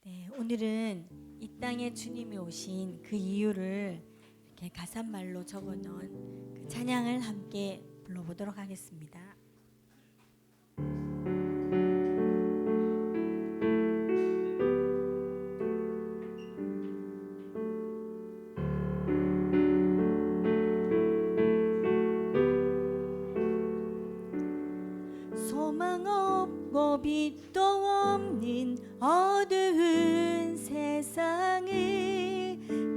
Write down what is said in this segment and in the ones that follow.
네, 오늘은 이 땅에 주님이 오신 그 이유를 이렇게 가사말로 적어놓은 그 찬양을 함께 불러보도록 하겠습니다. 소망 없고 빛도 없는 어두운 세상을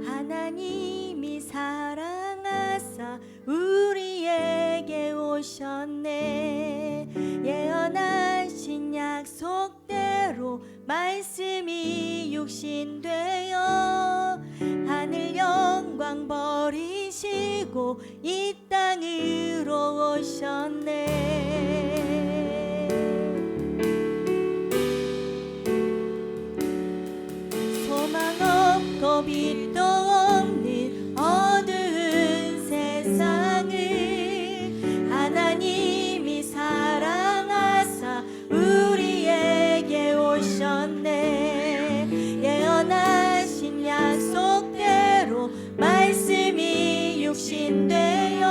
하나님이 사랑하사 우리에게 오셨네. 예언하신 약속대로 말씀이 육신되어 하늘 영광 버리시고 이 땅으로 오셨네. 빛도 없는 어두운 세상을 하나님이 사랑하사 우리에게 오셨네. 예언하신 약속대로 말씀이 육신되어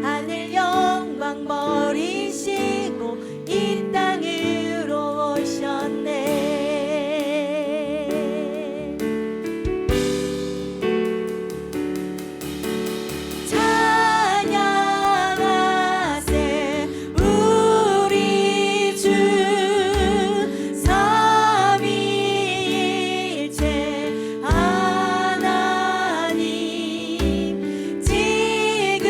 하늘 영광 버리시고 이 땅으로 오셨네. 지금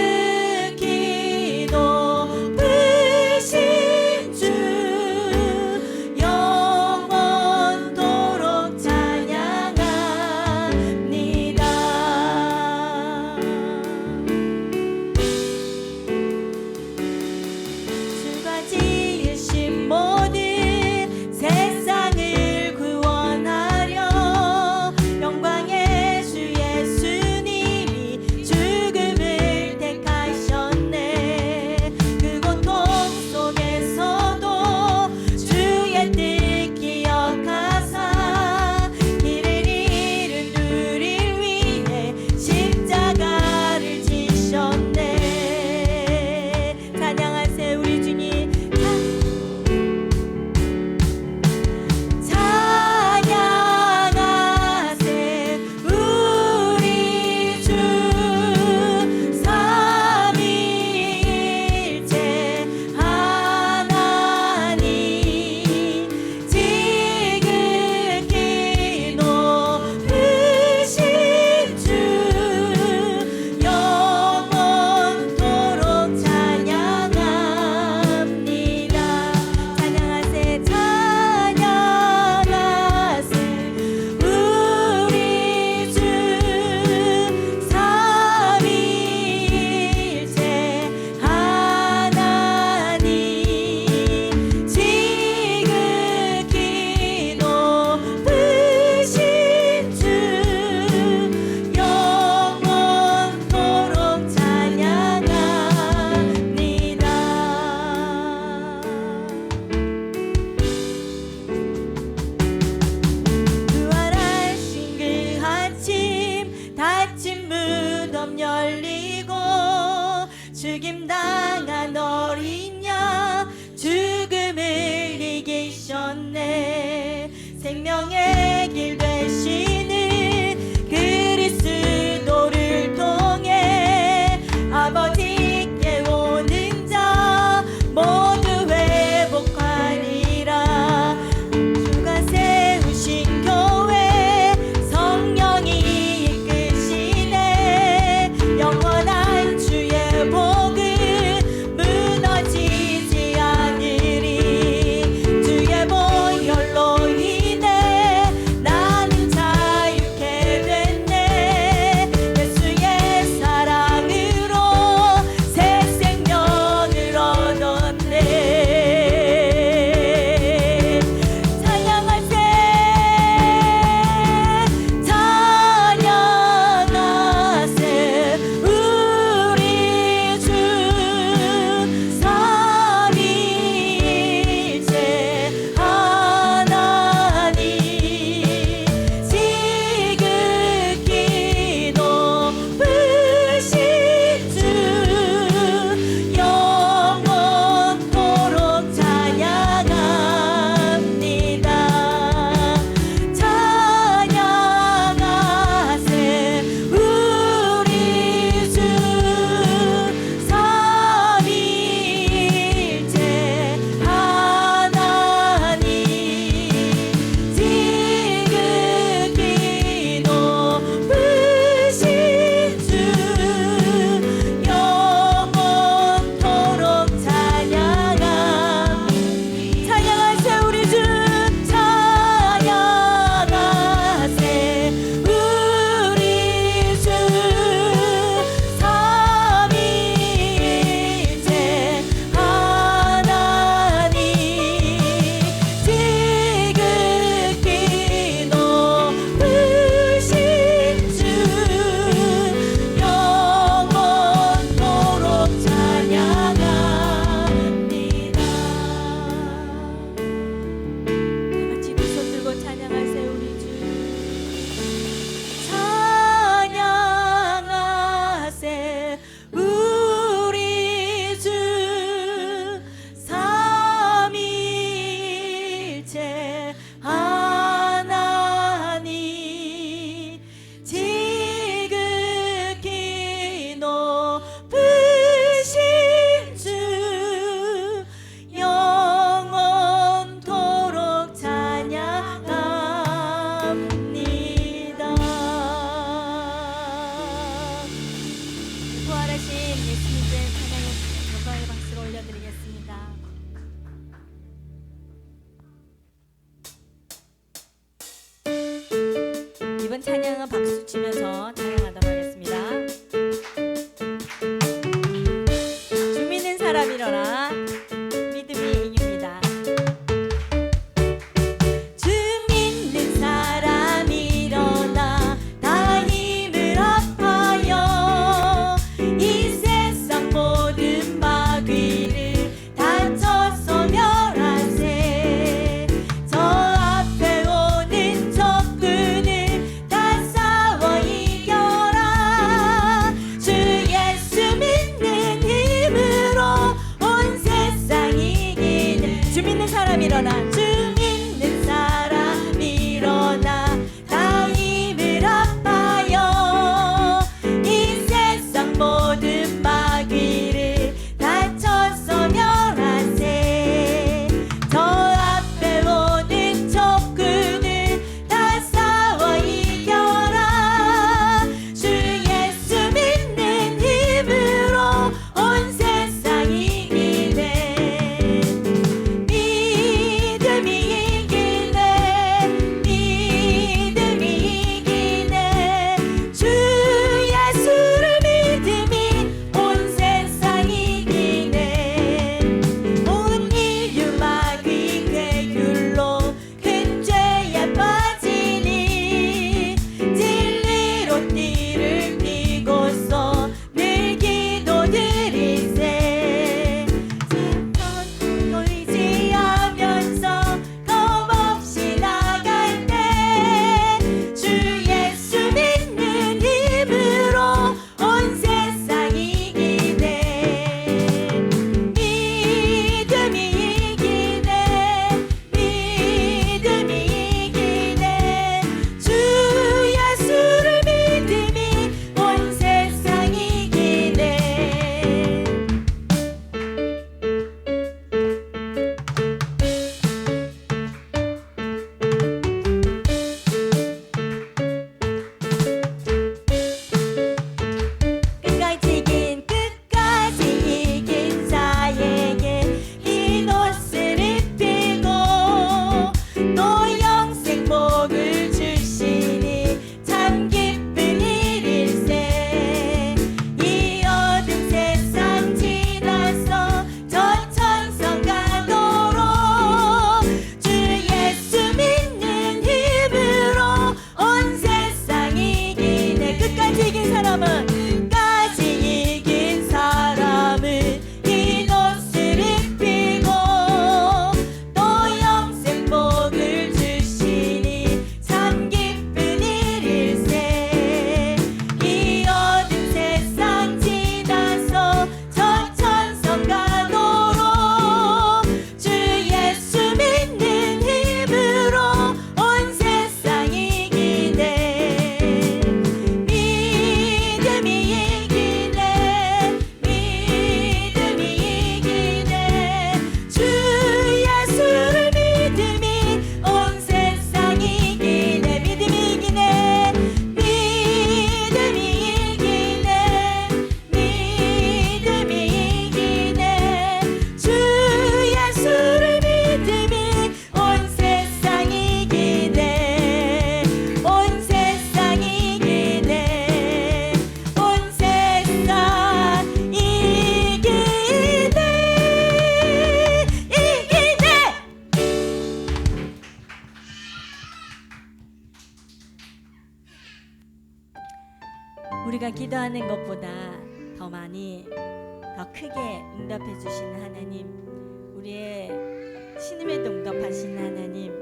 이번 찬양은 박수 치면서 찬양하도록 하겠습니다. 주 믿는 사람 일어나, 믿음이 이깁니다. 주 믿는 사람 일어나, 다 힘을 합하여 이 세상 모든 마귀를 다쳐서 멸하세. 저 앞에 오는 적군을 다 싸워 이겨라. 주 예수 믿는 힘으로 온 세상 이기네. 주 믿는 사람 일어나, 주 믿는 사람 일어나, 다 힘을 합하여 이 세상 모든 마귀를 다쳐서 멸하세. 저 앞에 오는 적군을 다 싸워 이겨라. 주 예수 믿는 힘으로 온 세상 이기네. 믿음이 이기네. 믿음이 이기네. 주 예수를 믿음이 온 세상 이기네. 온 인류 마귀 괴율로 큰 죄에 빠지니 진리로 띠를 띠고서 늘 기도드리세. 진ton 의지하면서 겁없이 나갈 때 주 예수 믿는 힘으로 온 세상 이기네. 믿음이 이기네. 믿음이 이기네. 주 예수를 믿음이 온 세상 이기네. 끝까지 이긴 자에게 흰 옷을 입히고 또 영생 복을 주시니 참 기쁜 일일세. 이 어두운 세상 지나서 저 천성 가도록 주 예수 믿는 힘으로 온 세상 이기네. 끝까지 이긴 사람은, 끝까지 이긴 사람은 흰 옷을 입히고 또 영생 복을 주시니 참 기쁜 일일세. 이 어두운 세상 지나서 저 천성 가도록 주 예수 믿는 힘으로 온 세상 이기네. 믿음이 이기네. 믿음이 이기네. 주 예수를 믿음이 온 세상 이기네. 믿음이 이기네. 믿음이 이기네. 믿음이 이기네. 주 예수를 믿음이 온 세상 이기네. 온 세상 이기네. 온 세상 이기네. 이기네. 우리가 기도하는 것보다 더 많이, 더 크게 응답해 주시는 하나님, 우리의 신음에도 응답하시는 하나님,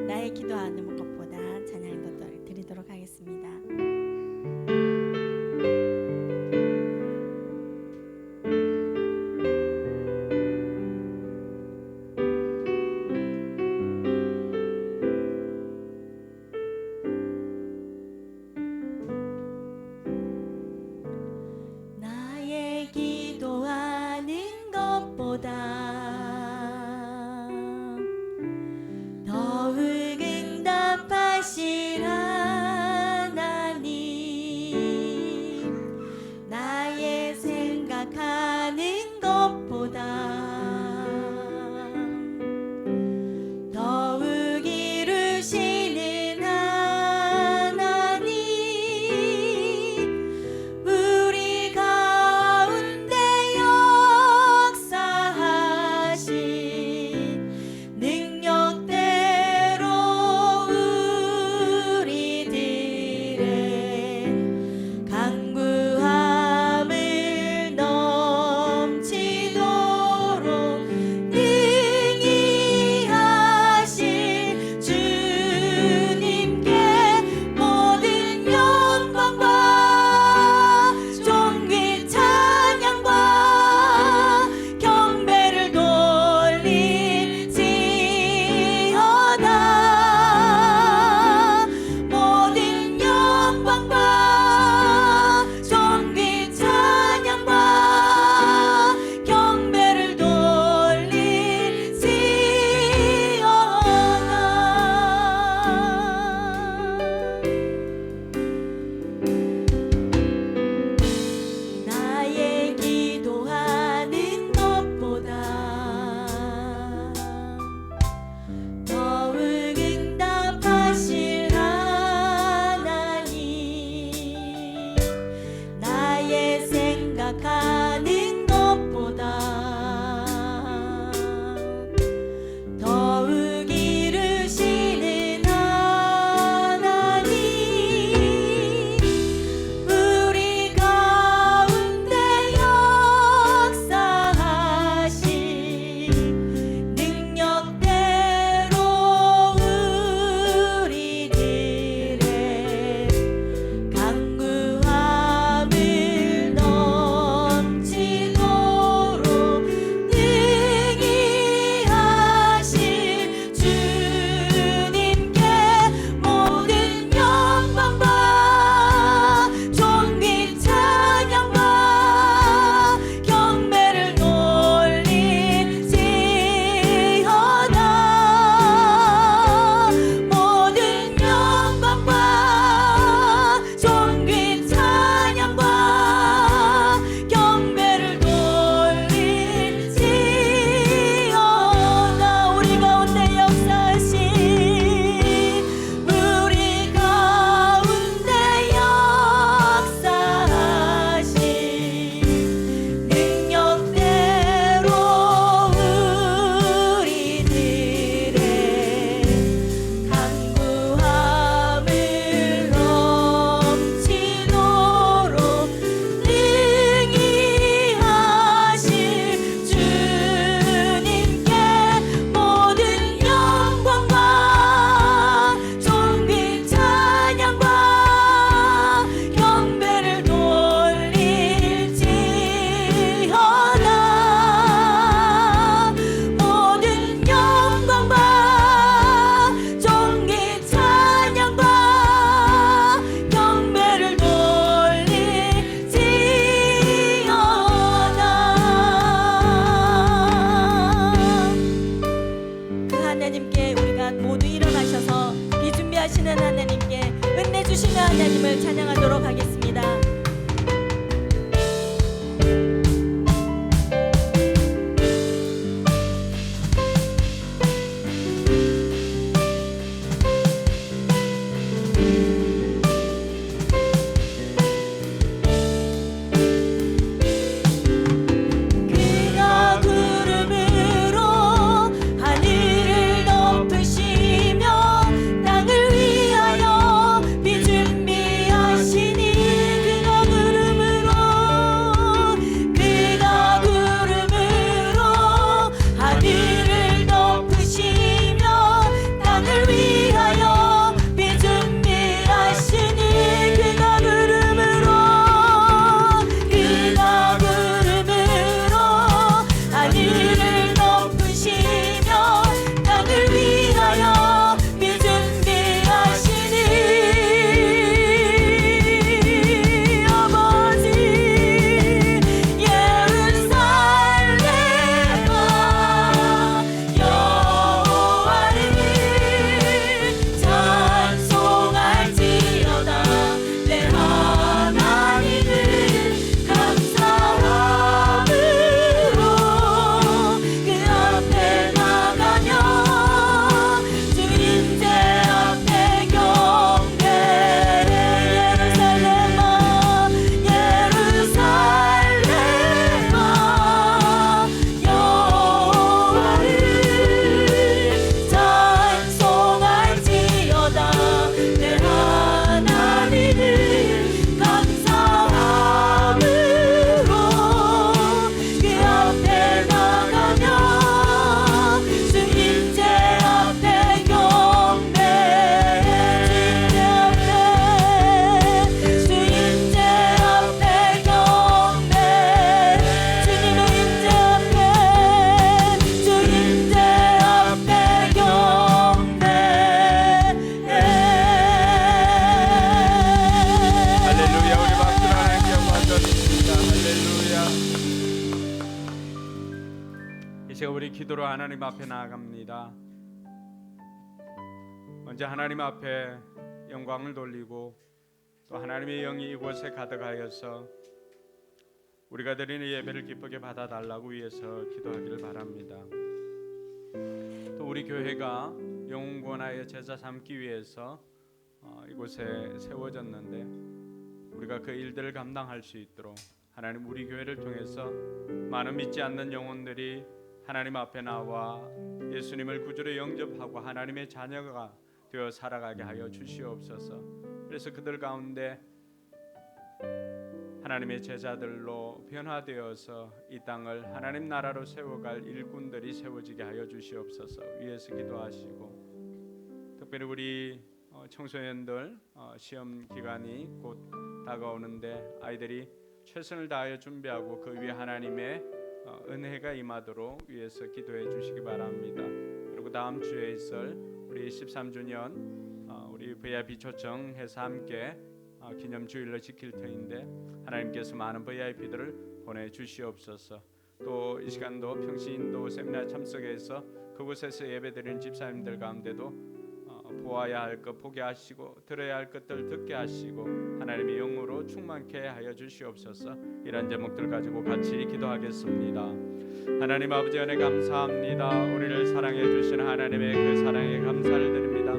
나의 기도하는 것보다 찬양을 드리도록 하겠습니다. 나의 기도하는 것보다 더욱 응답하실 하나님, 하나님께 우리가 모두 일어나셔서 비준비하시는 하나님께 은혜 주시는 하나님을 찬양하도록 하겠습니다. 기도로 하나님 앞에 나아갑니다. 먼저 하나님 앞에 영광을 돌리고 또 하나님의 영이 이곳에 가득하여서 우리가 드리는 예배를 기쁘게 받아달라고 위해서 기도하기를 바랍니다. 또 우리 교회가 영혼권하여 제자 삼기 위해서 이곳에 세워졌는데 우리가 그 일들을 감당할 수 있도록 하나님 우리 교회를 통해서 많은 믿지 않는 영혼들이 하나님 앞에 나와 예수님을 구주로 영접하고 하나님의 자녀가 되어 살아가게 하여 주시옵소서. 그래서 그들 가운데 하나님의 제자들로 변화되어서 이 땅을 하나님 나라로 세워갈 일꾼들이 세워지게 하여 주시옵소서. 위에서 기도하시고 특별히 우리 청소년들 시험 기간이 곧 다가오는데 아이들이 최선을 다하여 준비하고 그 위에 하나님의 은혜가 임하도록 위해서 기도해 주시기 바랍니다. 그리고 다음 주에 있을 우리 13주년 우리 VIP 초청해서 함께 기념주일을 지킬 터인데 하나님께서 많은 VIP들을 보내주시옵소서. 또 이 시간도 평신도 세미나 참석해서 그곳에서 예배드리는 집사님들 가운데도 보아야 할 것 보게 하시고 들어야 할 것들 듣게 하시고 하나님의 영으로 충만케 하여 주시옵소서. 이런 제목들 가지고 같이 기도하겠습니다. 하나님 아버지 은혜 감사합니다. 우리를 사랑해 주시는 하나님의 그 사랑에 감사를 드립니다.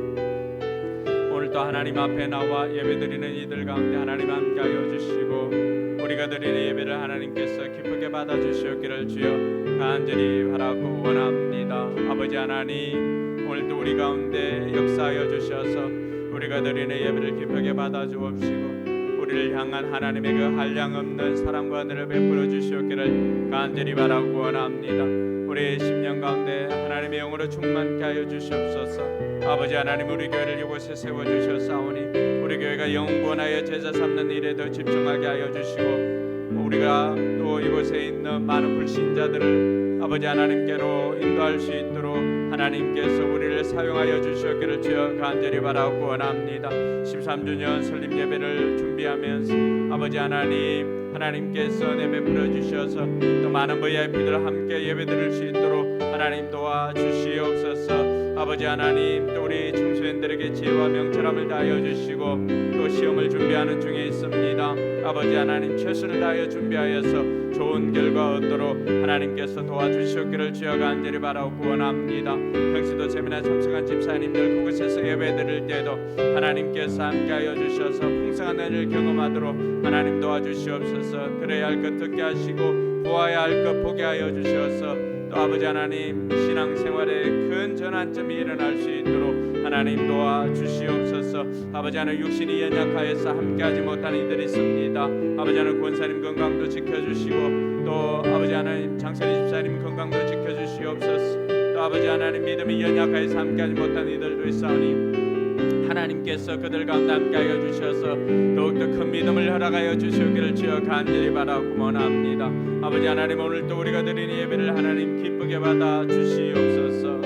오늘도 하나님 앞에 나와 예배드리는 이들 가운데 하나님 함께하여 주시고 우리가 드리는 예배를 하나님께서 기쁘게 받아주시옵기를 주여 간절히 바라고 원합니다. 아버지 하나님 오늘도 우리 가운데 역사하여 주셔서 우리가 드리는 예배를 기쁘게 받아주옵시고 우리를 향한 하나님의 그 한량없는 사랑과 은혜를 베풀어 주시옵기를 간절히 바라고 원합니다. 우리의 심령 가운데 하나님의 영으로 충만케 하여 주시옵소서. 아버지 하나님 우리 교회를 이곳에 세워주셨사오니 우리 교회가 영원하여 제자 삼는 일에 더 집중하게 하여 주시고 우리가 또 이곳에 있는 많은 불신자들을 아버지 하나님께로 인도할 수 있도록 하나님께서 우리를 사용하여 주시옵기를 주여 간절히 바라고 원합니다. 13주년 설립 예배를 준비하면서 아버지 하나님께서 내베풀어 주셔서 또 많은 VIP들 함께 예배 드릴 수 있도록 하나님 도와주시옵소서. 아버지 하나님, 또 우리 청소년들에게 지혜와 명철함을 다하여 주시고 또 시험을 준비하는 중에 있습니다. 아버지 하나님, 최선을 다하여 준비하여서 좋은 결과 얻도록 하나님께서 도와주시옵기를 주여 간절히 바라고 구원합니다. 평시도 세미나 참석한 집사님들 그곳에서 예배드릴 때도 하나님께서 함께하여 주셔서 풍성한 은혜를 경험하도록 하나님 도와주시옵소서. 들어야 할 것 듣게 하시고 보아야 할 것 보게 하여 주셔서 또 아버지 하나님, 신앙생활에 큰 전환점이 일어날 수 있도록 하나님 도와주시옵소서. 아버지 하나님, 육신이 연약하여서 함께하지 못하는 이들이 있습니다. 아버지 하나님, 권사님 건강도 지켜주시고 또 아버지 하나님, 장선희 집사님 건강도 지켜주시옵소서. 또 아버지 하나님, 믿음이 연약하여서 함께하지 못하는 이들도 있사오니 하나님께서 그들 가운데 함께하여 주셔서 더욱더 큰 믿음을 허락하여 주시기를 주여 간절히 바라고 원합니다. 아버지 하나님, 오늘 또 우리가 드리는 예배를 하나님 기쁘게 받아 주시옵소서.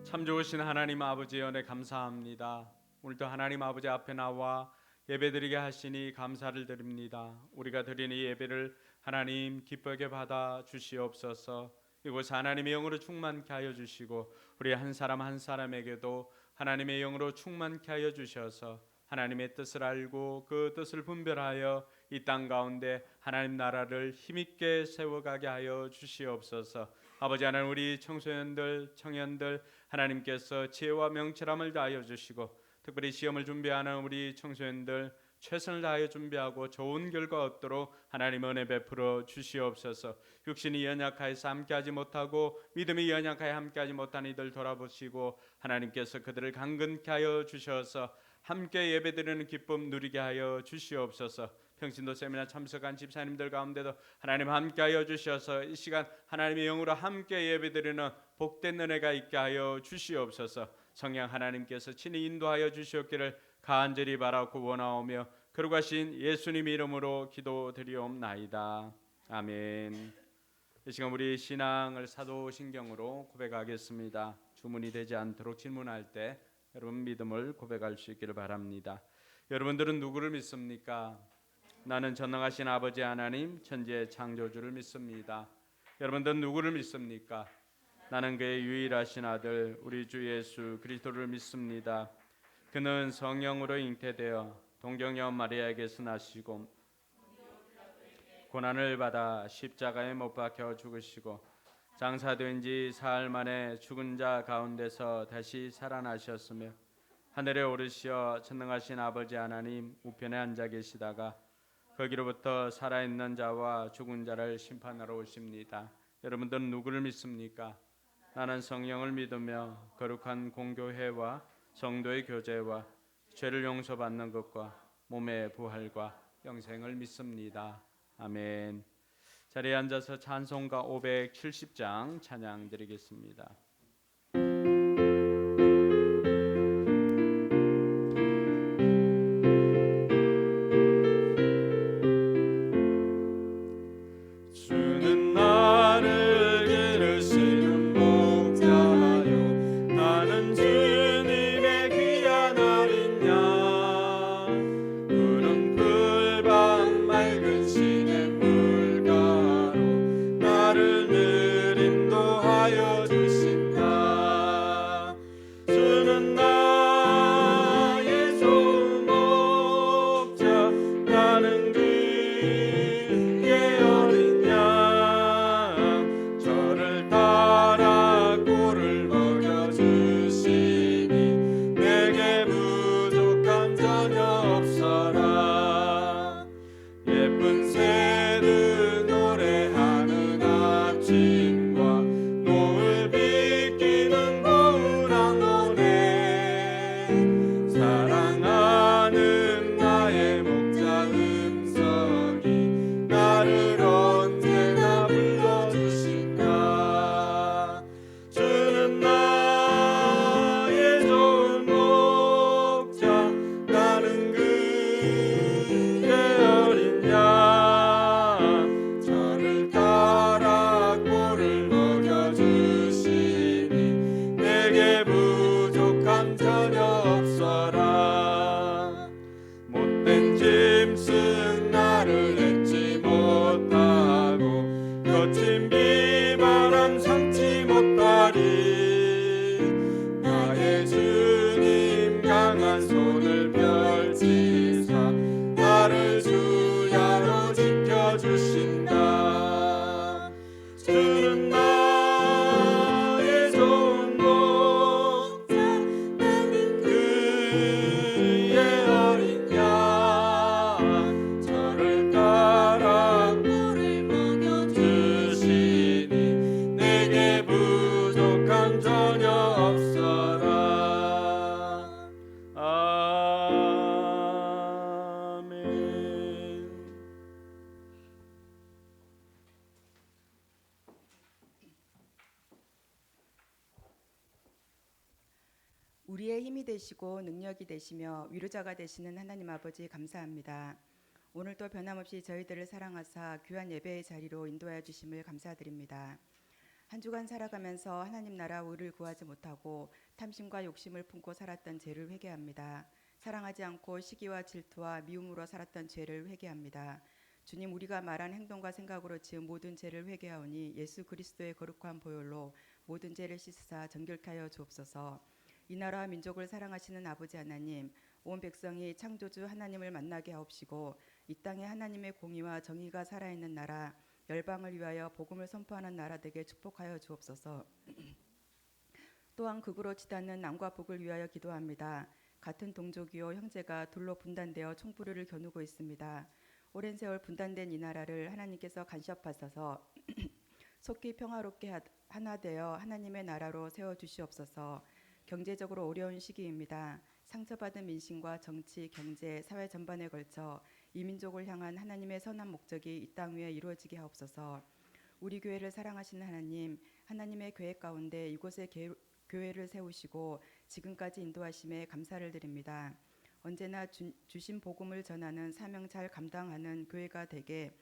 참 좋으신 하나님 아버지의 은혜 감사합니다. 오늘도 하나님 아버지 앞에 나와 예배드리게 하시니 감사를 드립니다. 우리가 드리는 예배를 하나님 기쁘게 받아 주시옵소서. 이곳 하나님의 영으로 충만케 하여 주시고 우리 한 사람 한 사람에게도 하나님의 영으로 충만케 하여 주셔서 하나님의 뜻을 알고 그 뜻을 분별하여 이 땅 가운데 하나님 나라를 힘있게 세워가게 하여 주시옵소서. 아버지 하나님, 우리 청소년들 청년들 하나님께서 지혜와 명철함을 다하여 주시고 특별히 시험을 준비하는 우리 청소년들 최선을 다하여 준비하고 좋은 결과 얻도록 하나님 은혜 베풀어 주시옵소서. 육신이 연약하여서 함께하지 못하고 믿음이 연약하여 함께하지 못한 이들 돌아보시고 하나님께서 그들을 강건케 하여 주셔서 함께 예배드리는 기쁨 누리게 하여 주시옵소서. 평신도 세미나 참석한 집사님들 가운데도 하나님 함께하여 주셔서 이 시간 하나님의 영으로 함께 예배드리는 복된 은혜가 있게 하여 주시옵소서. 성령 하나님께서 친히 인도하여 주시옵기를 간절히 바라고 원하오며 거룩하신 예수님 이름으로 기도드리옵나이다. 아멘. 이 시간 우리 신앙을 사도신경으로 고백하겠습니다. 주문이 되지 않도록 질문할 때 여러분 믿음을 고백할 수 있기를 바랍니다. 여러분들은 누구를 믿습니까? 나는 전능하신 아버지 하나님 천지의 창조주를 믿습니다. 여러분들은 누구를 믿습니까? 나는 그의 유일하신 아들 우리 주 예수 그리스도를 믿습니다. 그는 성령으로 잉태되어 동정녀 마리아에게서 나시고 고난을 받아 십자가에 못 박혀 죽으시고 장사된 지 사흘 만에 죽은 자 가운데서 다시 살아나셨으며 하늘에 오르시어 전능하신 아버지 하나님 우편에 앉아 계시다가 거기로부터 살아있는 자와 죽은 자를 심판하러 오십니다. 여러분들은 누구를 믿습니까? 나는 성령을 믿으며 거룩한 공교회와 성도의 교제와 죄를 용서받는 것과 몸의 부활과 영생을 믿습니다. 아멘. 자리에 앉아서 찬송가 570장 찬양 드리겠습니다. 주는 나를 기르시는 목자요 나는 주님의 귀한 어린 양 푸른 풀밭 맑은 시냇물가로 나를 늘 인도하여 주신다. 주는 나의 좋은 목자 나는 그의 어린 양 저를 따라 꼴을 먹여주시니 내게 부족함 전혀 없어라. 예쁜 새들 노래하는 아침과 노을 비끼는 거울한 노래 사랑하는 나의 목자 음성이 나를 언제나 불러주신다. 주는 나의 좋은 목자 나는 그의 어린 양 저를 따라 꼴을 먹여주시니 내게 부족함 전혀 없어라. 못된 짐승 나를 잊지 못하고 거친 비 우리의 힘이 되시고 능력이 되시며 위로자가 되시는 하나님 아버지 감사합니다. 오늘도 변함없이 저희들을 사랑하사 귀한 예배의 자리로 인도하여 주심을 감사드립니다. 한 주간 살아가면서 하나님 나라 의를 구하지 못하고 탐심과 욕심을 품고 살았던 죄를 회개합니다. 사랑하지 않고 시기와 질투와 미움으로 살았던 죄를 회개합니다. 주님, 우리가 말한 행동과 생각으로 지은 모든 죄를 회개하오니 예수 그리스도의 거룩한 보혈로 모든 죄를 씻으사 정결케 하여 주옵소서. 이 나라와 민족을 사랑하시는 아버지 하나님, 온 백성이 창조주 하나님을 만나게 하옵시고 이 땅에 하나님의 공의와 정의가 살아있는 나라, 열방을 위하여 복음을 선포하는 나라 되게 축복하여 주옵소서. 또한 극으로 치닫는 남과 북을 위하여 기도합니다. 같은 동족이요 형제가 둘로 분단되어 총부리를 겨누고 있습니다. 오랜 세월 분단된 이 나라를 하나님께서 간섭하셔서 속히 평화롭게 하나 되어 하나님의 나라로 세워주시옵소서. 경제적으로 어려운 시기입니다. 상처받은 민심과 정치, 경제, 사회 전반에 걸쳐 이 민족을 향한 하나님의 선한 목적이 이 땅 위에 이루어지게 하옵소서. 우리 교회를 사랑하시는 하나님, 하나님의 계획 가운데 이곳에 교회를 세우시고 지금까지 인도하심에 감사를 드립니다. 언제나 주신 복음을 전하는 사명 잘 감당하는 교회가 되게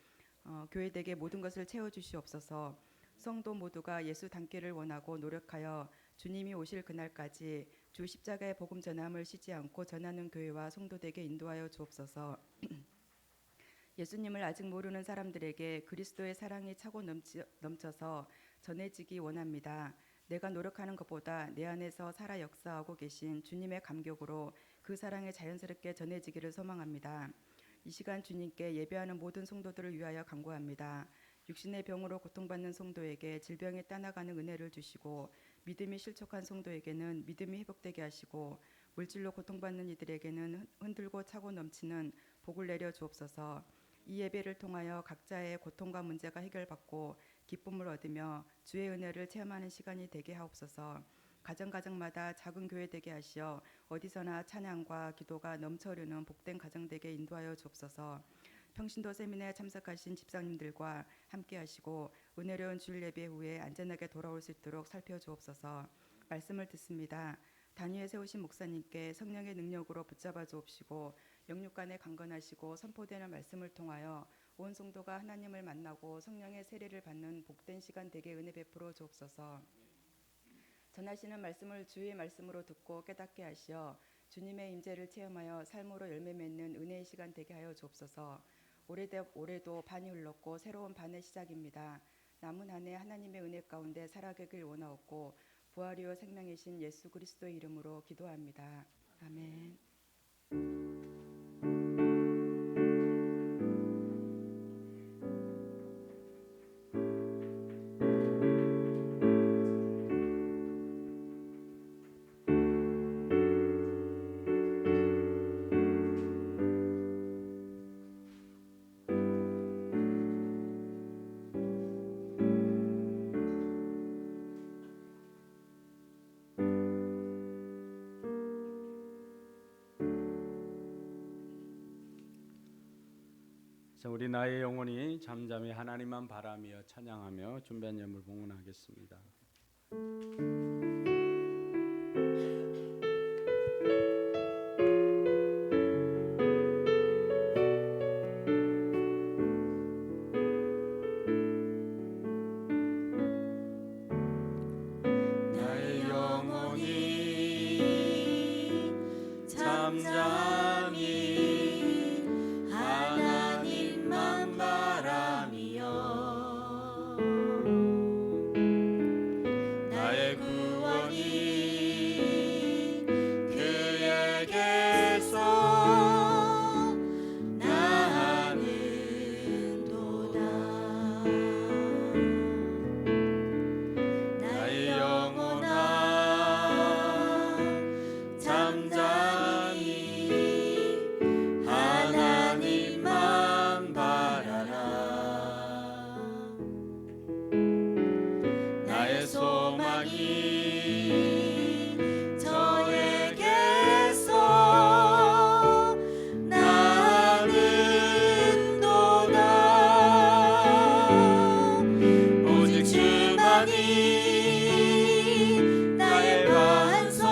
교회 되게 모든 것을 채워주시옵소서. 성도 모두가 예수 닮기를 원하고 노력하여 주님이 오실 그날까지 주 십자가의 복음 전함을 쉬지 않고 전하는 교회와 성도되게 인도하여 주옵소서. 예수님을 아직 모르는 사람들에게 그리스도의 사랑이 차고 넘쳐서 전해지기 원합니다. 내가 노력하는 것보다 내 안에서 살아 역사하고 계신 주님의 감격으로 그 사랑이 자연스럽게 전해지기를 소망합니다. 이 시간 주님께 예배하는 모든 성도들을 위하여 간구합니다. 육신의 병으로 고통받는 성도에게 질병이 떠나가는 은혜를 주시고 믿음이 실족한 성도에게는 믿음이 회복되게 하시고 물질로 고통받는 이들에게는 흔들고 차고 넘치는 복을 내려 주옵소서. 이 예배를 통하여 각자의 고통과 문제가 해결받고 기쁨을 얻으며 주의 은혜를 체험하는 시간이 되게 하옵소서. 가정마다 작은 교회 되게 하시어 어디서나 찬양과 기도가 넘쳐 흐르는 복된 가정 되게 인도하여 주옵소서. 평신도 세미나에 참석하신 집사님들과 함께 하시고 은혜로운 주일 예배 후에 안전하게 돌아올 수 있도록 살펴주옵소서. 말씀을 듣습니다. 단위에 세우신 목사님께 성령의 능력으로 붙잡아 주옵시고 영육간에 강건하시고 선포되는 말씀을 통하여 온 성도가 하나님을 만나고 성령의 세례를 받는 복된 시간 되게 은혜 베풀어 주옵소서. 전하시는 말씀을 주의 말씀으로 듣고 깨닫게 하시어 주님의 임재를 체험하여 삶으로 열매 맺는 은혜의 시간 되게 하여 주옵소서. 올해도 반이 흘렀고 새로운 반의 시작입니다. 남은 한 해 하나님의 은혜 가운데 살아가길 원하옵고 부활이요 생명이신 예수 그리스도의 이름으로 기도합니다. 아멘. 우리 나의 영혼이 잠잠히 하나님만 바라며 찬양하며 준비한 예물 봉헌하겠습니다. 나의 영혼이 잠잠히 하나님만 바라며 나의 구원이 그에게서 나는도다. 나의 영혼아 잠잠히 하나님만 바라라. 나의 소망이 저에게서 나는도다. 오직 주만이 나의 반석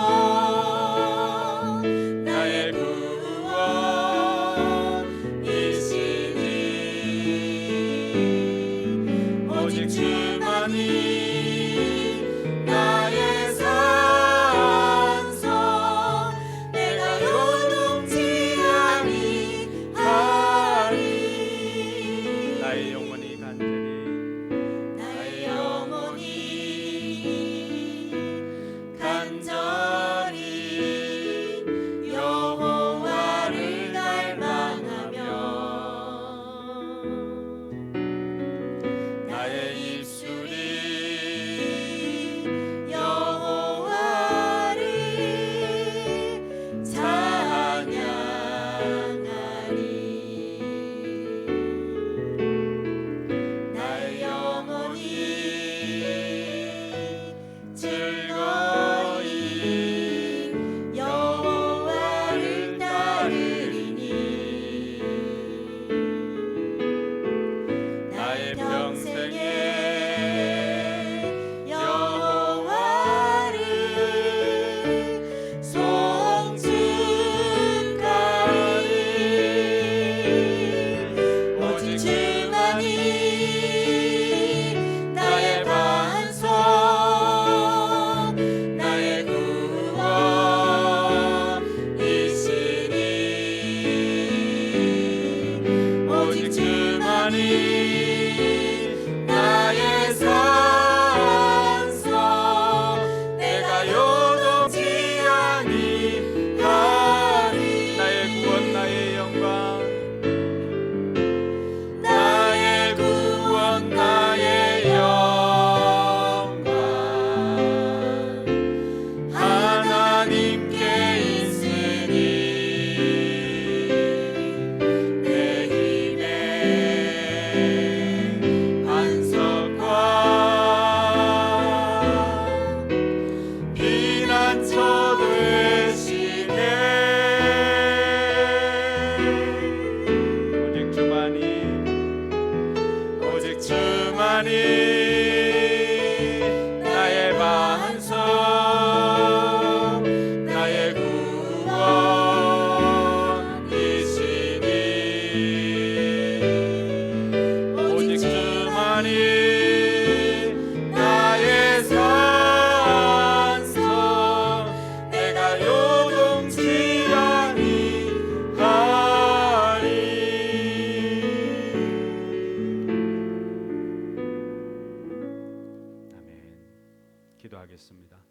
기도하겠습니다.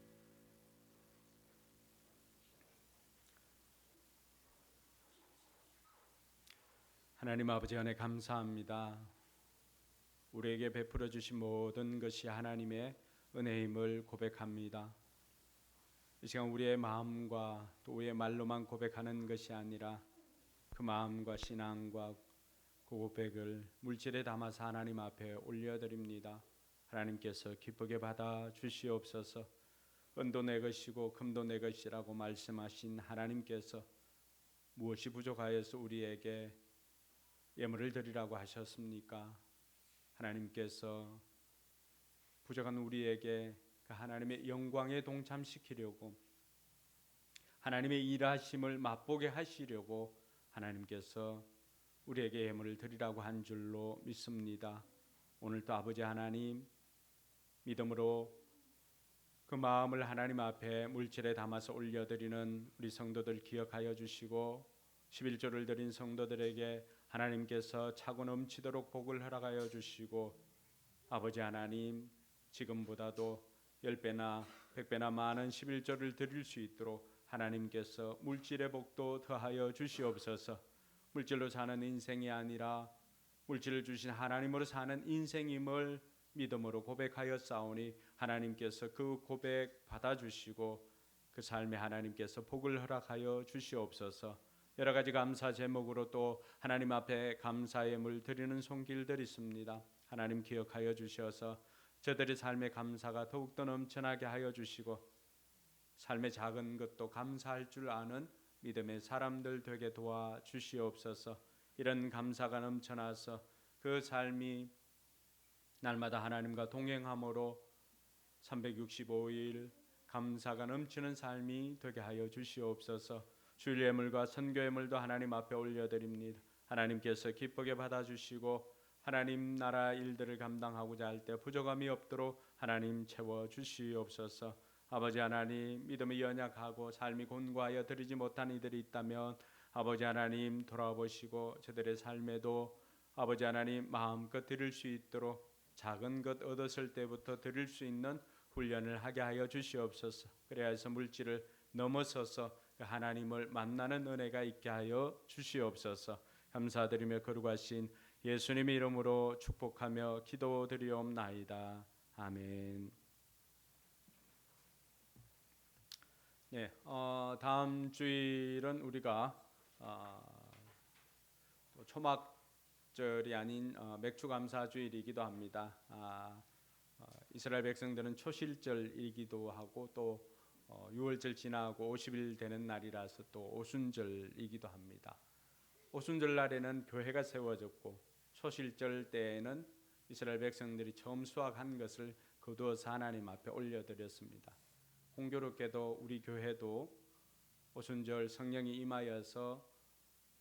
하나님 아버지 은혜 감사합니다. 우리에게 베풀어 주신 모든 것이 하나님의 은혜임을 고백합니다. 이 시간 우리의 마음과 또 우리의 말로만 고백하는 것이 아니라 그 마음과 신앙과 그 고백을 물질에 담아서 하나님 앞에 올려드립니다. 하나님께서 기쁘게 받아 주시옵소서. 은도 내 것이고 금도 내 것이라고 말씀하신 하나님께서 무엇이 부족하여서 우리에게 예물을 드리라고 하셨습니까? 하나님께서 부족한 우리에게 그 하나님의 영광에 동참시키려고, 하나님의 일하심을 맛보게 하시려고 하나님께서 우리에게 예물을 드리라고 한 줄로 믿습니다. 오늘도 아버지 하나님, 믿음으로 그 마음을 하나님 앞에 물질에 담아서 올려드리는 우리 성도들 기억하여 주시고, 11조를 드린 성도들에게 하나님께서 차고 넘치도록 복을 허락하여 주시고, 아버지 하나님, 지금보다도 10배나 100배나 많은 11조를 드릴 수 있도록 하나님께서 물질의 복도 더하여 주시옵소서. 물질로 사는 인생이 아니라 물질을 주신 하나님으로 사는 인생임을 믿음으로 고백하여 싸우니 하나님께서 그 고백 받아주시고 그 삶에 하나님께서 복을 허락하여 주시옵소서. 여러 가지 감사 제목으로 또 하나님 앞에 감사의 예물 드리는 손길들 있습니다. 하나님 기억하여 주셔서 저들의 삶의 감사가 더욱더 넘쳐나게 하여 주시고, 삶의 작은 것도 감사할 줄 아는 믿음의 사람들 되게 도와주시옵소서. 이런 감사가 넘쳐나서 그 삶이 날마다 하나님과 동행함으로 365일 감사가 넘치는 삶이 되게 하여 주시옵소서. 주일 예물과 선교 예물도 하나님 앞에 올려드립니다. 하나님께서 기쁘게 받아주시고 하나님 나라 일들을 감당하고자 할 때 부족함이 없도록 하나님 채워주시옵소서. 아버지 하나님, 믿음이 연약하고 삶이 곤고하여 드리지 못한 이들이 있다면 아버지 하나님 돌아보시고 저들의 삶에도 아버지 하나님 마음껏 드릴 수 있도록 작은 것 얻었을 때부터 드릴 수 있는 훈련을 하게 하여 주시옵소서. 그래야 해서 물질을 넘어서서 하나님을 만나는 은혜가 있게 하여 주시옵소서. 감사드리며 거룩하신 예수님의 이름으로 축복하며 기도드리옵나이다. 아멘. 네, 다음 주일은 우리가 초막절이 아닌 맥주감사주일이기도 합니다. 이스라엘 백성들은 초실절이기도 하고 또 6월절 지나고 50일 되는 날이라서 또 오순절이기도 합니다. 오순절 날에는 교회가 세워졌고 초실절 때에는 이스라엘 백성들이 처음 수확한 것을 거두어서 하나님 앞에 올려드렸습니다. 공교롭게도 우리 교회도 오순절 성령이 임하여서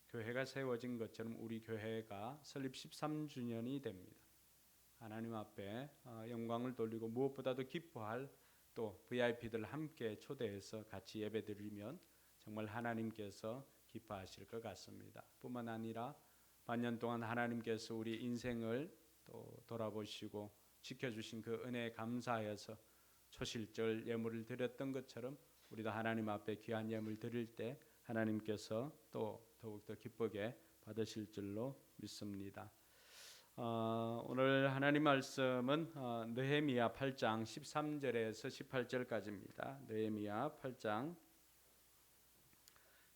교회가 세워진 것처럼 우리 교회가 설립 13주년이 됩니다. 하나님 앞에 영광을 돌리고 무엇보다도 기뻐할 또 VIP들 함께 초대해서 같이 예배드리면 정말 하나님께서 기뻐하실 것 같습니다. 뿐만 아니라 반년 동안 하나님께서 우리 인생을 또 돌아보시고 지켜주신 그 은혜에 감사하여서 초실절 예물을 드렸던 것처럼 우리도 하나님 앞에 귀한 예물 드릴 때 하나님께서 또 더욱더 기쁘게 받으실 줄로 믿습니다. 오늘 하나님 말씀은 느헤미야 8장 13절에서 18절까지입니다. 느헤미야 8장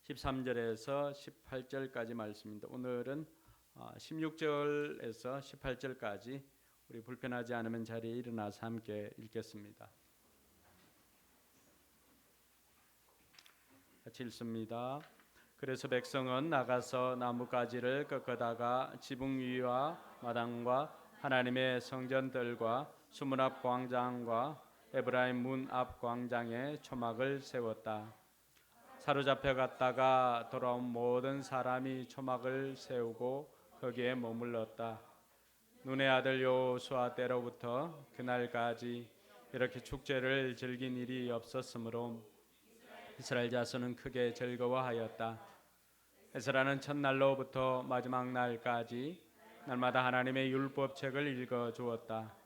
13절에서 18절까지 말씀입니다. 오늘은 16절에서 18절까지 우리 불편하지 않으면 자리에 일어나서 함께 읽겠습니다. 같이 읽습니다. 그래서 백성은 나가서 나뭇가지를 꺾어다가 지붕 위와 마당과 하나님의 성전들과 수문 앞 광장과 에브라임 문 앞 광장에 초막을 세웠다. 사로잡혀 갔다가 돌아온 모든 사람이 초막을 세우고 거기에 머물렀다. 눈의 아들 여호수아 때로부터 그날까지 이렇게 축제를 즐긴 일이 없었으므로 이스라엘 자손은 크게 즐거워하였다. 에스라는 첫날로부터 마지막 날까지 날마다 하나님의 율법책을 읽어 주었다.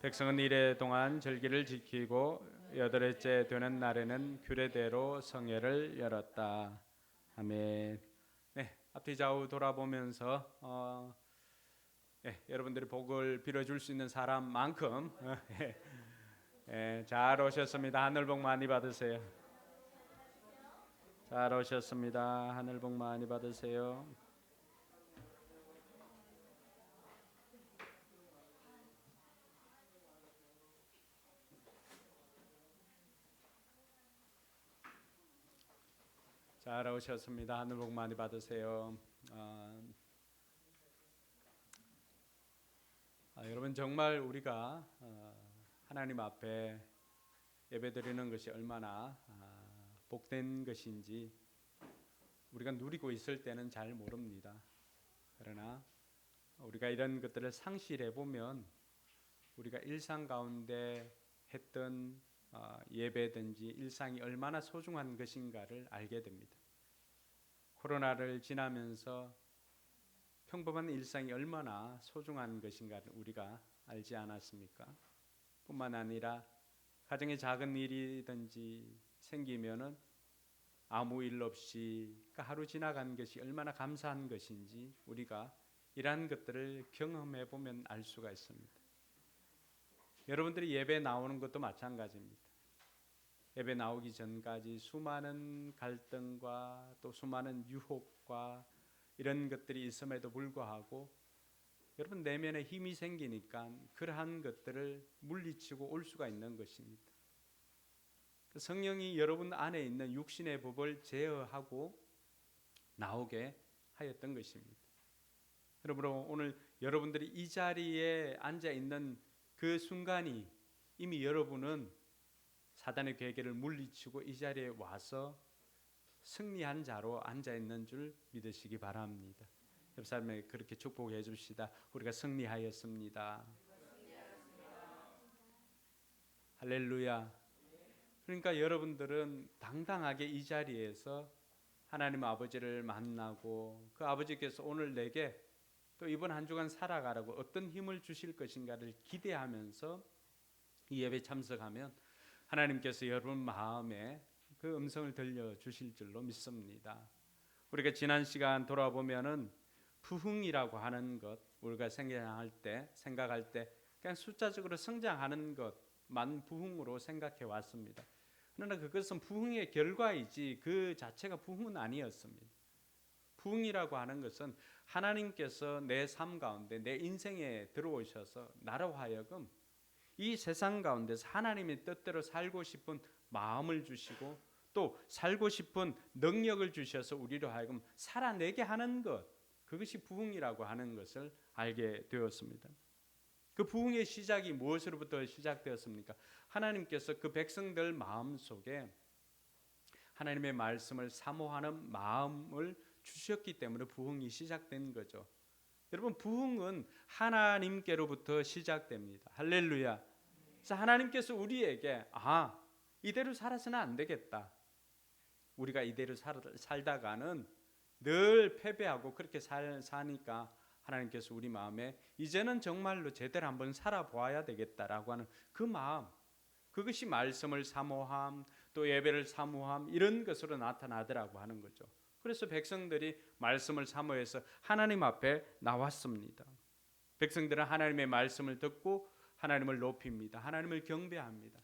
백성은 이래 동안 절기를 지키고 여덟째 되는 날에는 규례대로 성회를 열었다. 아멘. 네, 앞뒤 좌우 돌아보면서 여러분들이 복을 빌어줄 수 있는 사람만큼 잘 오셨습니다. 하늘 복 많이 받으세요. 잘 오셨습니다. 하늘 복 많이 받으세요. 잘 오셨습니다. 하늘 복 많이 받으세요. 여러분 정말 우리가 하나님 앞에 예배드리는 것이 얼마나 복된 것인지 우리가 누리고 있을 때는 잘 모릅니다. 그러나 우리가 이런 것들을 상실해 보면 우리가 일상 가운데 했던 예배든지 일상이 얼마나 소중한 것인가를 알게 됩니다. 코로나를 지나면서 평범한 일상이 얼마나 소중한 것인가를 우리가 알지 않았습니까? 뿐만 아니라 가정에 작은 일이든지 생기면은 아무 일 없이 하루 지나간 것이 얼마나 감사한 것인지 우리가 이러한 것들을 경험해 보면 알 수가 있습니다. 여러분들이 예배 나오는 것도 마찬가지입니다. 예배 나오기 전까지 수많은 갈등과 또 수많은 유혹과 이런 것들이 있음에도 불구하고 여러분 내면에 힘이 생기니까 그러한 것들을 물리치고 올 수가 있는 것입니다. 성령이 여러분 안에 있는 육신의 법을 제어하고 나오게 하였던 것입니다. 여러분 오늘 여러분들이 이 자리에 앉아 있는 그 순간이 이미 여러분은 사단의 괴계를 물리치고 이 자리에 와서 승리한 자로 앉아 있는 줄 믿으시기 바랍니다. 옆 사람에게 그렇게 축복해 줍시다. 우리가 승리하였습니다. 할렐루야. 그러니까 여러분들은 당당하게 이 자리에서 하나님 아버지를 만나고 그 아버지께서 오늘 내게 또 이번 한 주간 살아가라고 어떤 힘을 주실 것인가를 기대하면서 이 예배 참석하면 하나님께서 여러분 마음에 그 음성을 들려주실 줄로 믿습니다. 우리가 지난 시간 돌아보면은 부흥이라고 하는 것 우리가 생각할 때 그냥 숫자적으로 성장하는 것만 부흥으로 생각해 왔습니다. 그러나 그것은 부흥의 결과이지 그 자체가 부흥은 아니었습니다. 부흥이라고 하는 것은 하나님께서 내 삶 가운데 내 인생에 들어오셔서 나로 하여금 이 세상 가운데서 하나님의 뜻대로 살고 싶은 마음을 주시고 또 살고 싶은 능력을 주셔서 우리로 하여금 살아내게 하는 것, 그것이 부흥이라고 하는 것을 알게 되었습니다. 그 부흥의 시작이 무엇으로부터 시작되었습니까? 하나님께서 그 백성들 마음속에 하나님의 말씀을 사모하는 마음을 주셨기 때문에 부흥이 시작된 거죠. 여러분 부흥은 하나님께로부터 시작됩니다. 할렐루야. 그래서 하나님께서 우리에게 이대로 살아서는 안 되겠다. 우리가 이대로 살다가는 늘 패배하고 그렇게 사니까 하나님께서 우리 마음에 이제는 정말로 제대로 한번 살아보아야 되겠다라고 하는 그 마음, 그것이 말씀을 사모함 또 예배를 사모함 이런 것으로 나타나더라고 하는 거죠. 그래서 백성들이 말씀을 사모해서 하나님 앞에 나왔습니다. 백성들은 하나님의 말씀을 듣고 하나님을 높입니다. 하나님을 경배합니다.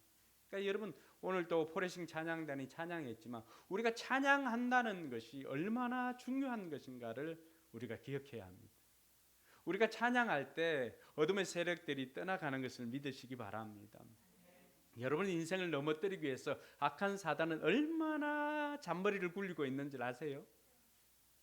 그러니까 여러분 오늘 또 포레싱 찬양단이 찬양했지만 우리가 찬양한다는 것이 얼마나 중요한 것인가를 우리가 기억해야 합니다. 우리가 찬양할 때 어둠의 세력들이 떠나가는 것을 믿으시기 바랍니다. 여러분 인생을 넘어뜨리기 위해서 악한 사단은 얼마나 잔머리를 굴리고 있는지 아세요?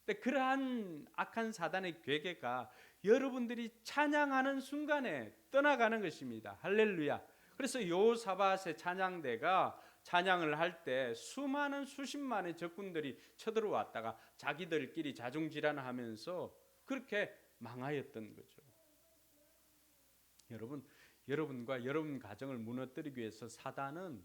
근데 그러한 악한 사단의 괴계가 여러분들이 찬양하는 순간에 떠나가는 것입니다. 할렐루야. 그래서 요사밧의 찬양대가 찬양을 할 때 수십만의 적군들이 쳐들어왔다가 자기들끼리 자중질환하면서 그렇게 망하였던 거죠. 여러분과 여러분 가정을 무너뜨리기 위해서 사단은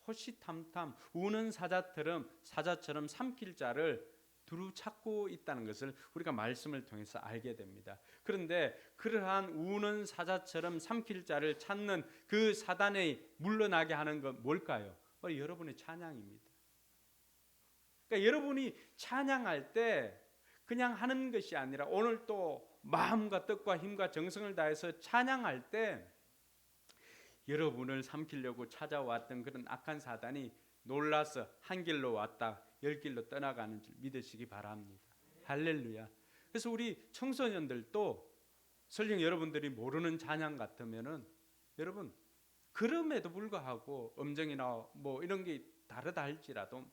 호시탐탐 우는 사자처럼 삼킬 자를 두루 찾고 있다는 것을 우리가 말씀을 통해서 알게 됩니다. 그런데 그러한 우는 사자처럼 삼킬 자를 찾는 그 사단에 물러나게 하는 건 뭘까요? 바로 여러분의 찬양입니다. 그러니까 여러분이 찬양할 때 그냥 하는 것이 아니라 오늘 또 마음과 뜻과 힘과 정성을 다해서 찬양할 때 여러분을 삼키려고 찾아왔던 그런 악한 사단이 놀라서 한 길로 왔다 10길로 떠나가는 줄 믿으시기 바랍니다. 할렐루야. 그래서 우리 청소년들도 설령 여러분들이 모르는 찬양 같으면은 여러분 그럼에도 불구하고 음정이나 뭐 이런 게 다르다 할지라도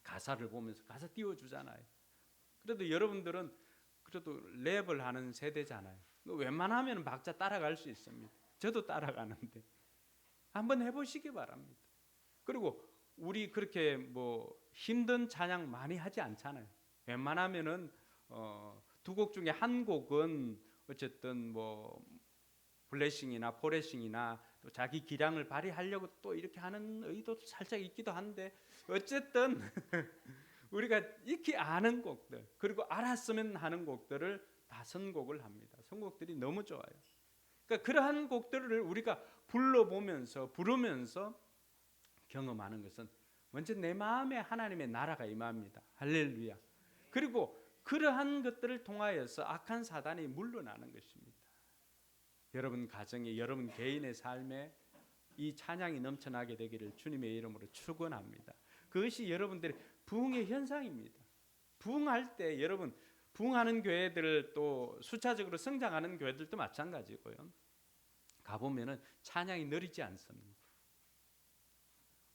가사를 보면서 가사 띄워주잖아요. 그래도 여러분들은 그래도 랩을 하는 세대잖아요. 웬만하면 박자 따라갈 수 있습니다. 저도 따라가는데 한번 해보시기 바랍니다. 그리고 우리 그렇게 뭐 힘든 찬양 많이 하지 않잖아요. 웬만하면은 두 곡 중에 한 곡은 어쨌든 뭐 블레싱이나 포레싱이나 또 자기 기량을 발휘하려고 또 이렇게 하는 의도도 살짝 있기도 한데 어쨌든 우리가 익히 아는 곡들 그리고 알았으면 하는 곡들을 다 선곡을 합니다. 선곡들이 너무 좋아요. 그러니까 그러한 곡들을 우리가 불러보면서 부르면서 경험하는 것은 먼저 내 마음에 하나님의 나라가 임합니다. 할렐루야. 그리고 그러한 것들을 통하여서 악한 사단이 물러나는 것입니다. 여러분 가정에 여러분 개인의 삶에 이 찬양이 넘쳐나게 되기를 주님의 이름으로 축원합니다. 그것이 여러분들의 부흥의 현상입니다. 부흥할 때 여러분 부흥하는 교회들 또 숫자적으로 성장하는 교회들도 마찬가지고요. 가보면은 찬양이 느리지 않습니다.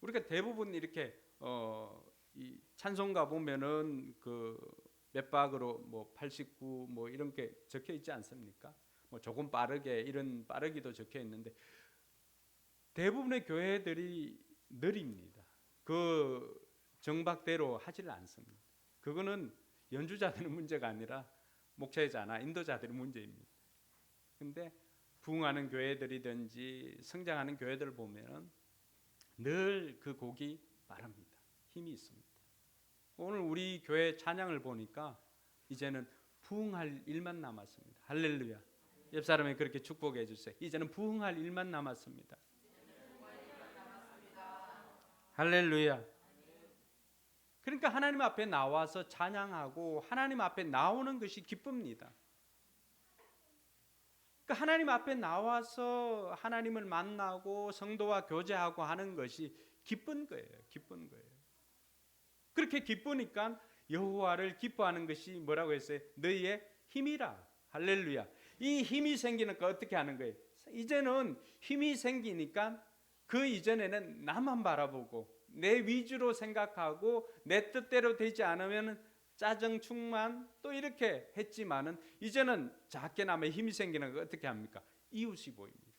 우리가 대부분 이렇게 이 찬송가 보면은 그 몇 박으로 뭐 89 뭐 이런 게 적혀 있지 않습니까? 뭐 조금 빠르게 이런 빠르기도 적혀 있는데 대부분의 교회들이 느립니다. 그 정박대로 하지를 않습니다. 그거는 연주자들의 문제가 아니라 목회자나 인도자들의 문제입니다. 근데 부흥하는 교회들이든지 성장하는 교회들을 보면 늘 그 곡이 빠릅니다. 힘이 있습니다. 오늘 우리 교회 찬양을 보니까 이제는 부흥할 일만 남았습니다. 할렐루야. 옆 사람에 그렇게 축복해 주세요. 이제는 부흥할 일만 남았습니다. 할렐루야. 그러니까 하나님 앞에 나와서 찬양하고 하나님 앞에 나오는 것이 기쁩니다. 그러니까 하나님 앞에 나와서 하나님을 만나고 성도와 교제하고 하는 것이 기쁜 거예요. 기쁜 거예요. 그렇게 기쁘니까 여호와를 기뻐하는 것이 뭐라고 했어요? 너희의 힘이라. 할렐루야. 이 힘이 생기니까 어떻게 하는 거예요? 이제는 힘이 생기니까 그 이전에는 나만 바라보고 내 위주로 생각하고 내 뜻대로 되지 않으면 짜증 충만 또 이렇게 했지만은 이제는 작게나마 힘이 생기는 거 어떻게 합니까? 이웃이 보입니다.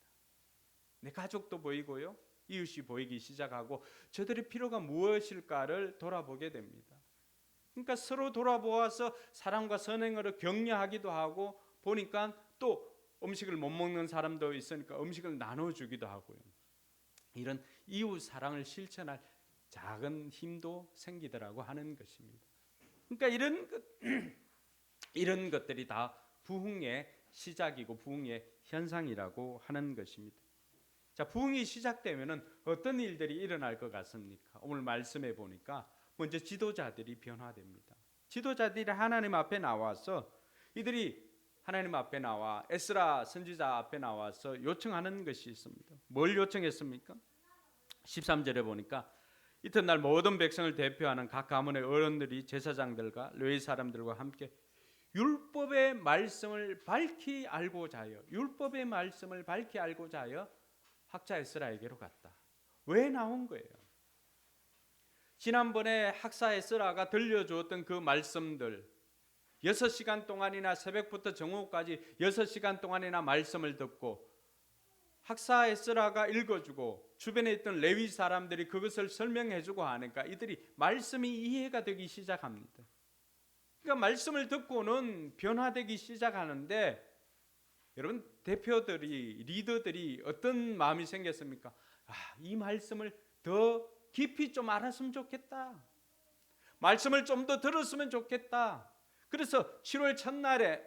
내 가족도 보이고요. 이웃이 보이기 시작하고 저들의 필요가 무엇일까를 돌아보게 됩니다. 그러니까 서로 돌아보아서 사랑과 선행으로 격려하기도 하고 보니까 또 음식을 못 먹는 사람도 있으니까 음식을 나눠주기도 하고요. 이런 이웃 사랑을 실천할 작은 힘도 생기더라고 하는 것입니다. 그러니까 이런 것들이 다 부흥의 시작이고 부흥의 현상이라고 하는 것입니다. 자, 부흥이 시작되면은 어떤 일들이 일어날 것 같습니까? 오늘 말씀해 보니까 먼저 지도자들이 변화됩니다. 지도자들이 하나님 앞에 나와서 이들이 하나님 앞에 나와 에스라 선지자 앞에 나와서 요청하는 것이 있습니다. 뭘 요청했습니까? 13절에 보니까 이튿날 모든 백성을 대표하는 각 가문의 어른들이 제사장들과 레위 사람들과 함께 율법의 말씀을 밝히 알고자 하여 율법의 말씀을 밝히 알고자 하여 학자 에스라에게로 갔다. 왜 나온 거예요? 지난번에 학사 에스라가 들려주었던 그 말씀들 6시간 동안이나 새벽부터 정오까지 6시간 동안이나 말씀을 듣고 학사 에스라가 읽어주고 주변에 있던 레위 사람들이 그것을 설명해주고 하니까 이들이 말씀이 이해가 되기 시작합니다. 그러니까 말씀을 듣고는 변화되기 시작하는데 여러분 대표들이 리더들이 어떤 마음이 생겼습니까? 이 말씀을 더 깊이 좀 알았으면 좋겠다. 말씀을 좀 더 들었으면 좋겠다. 그래서 7월 첫날에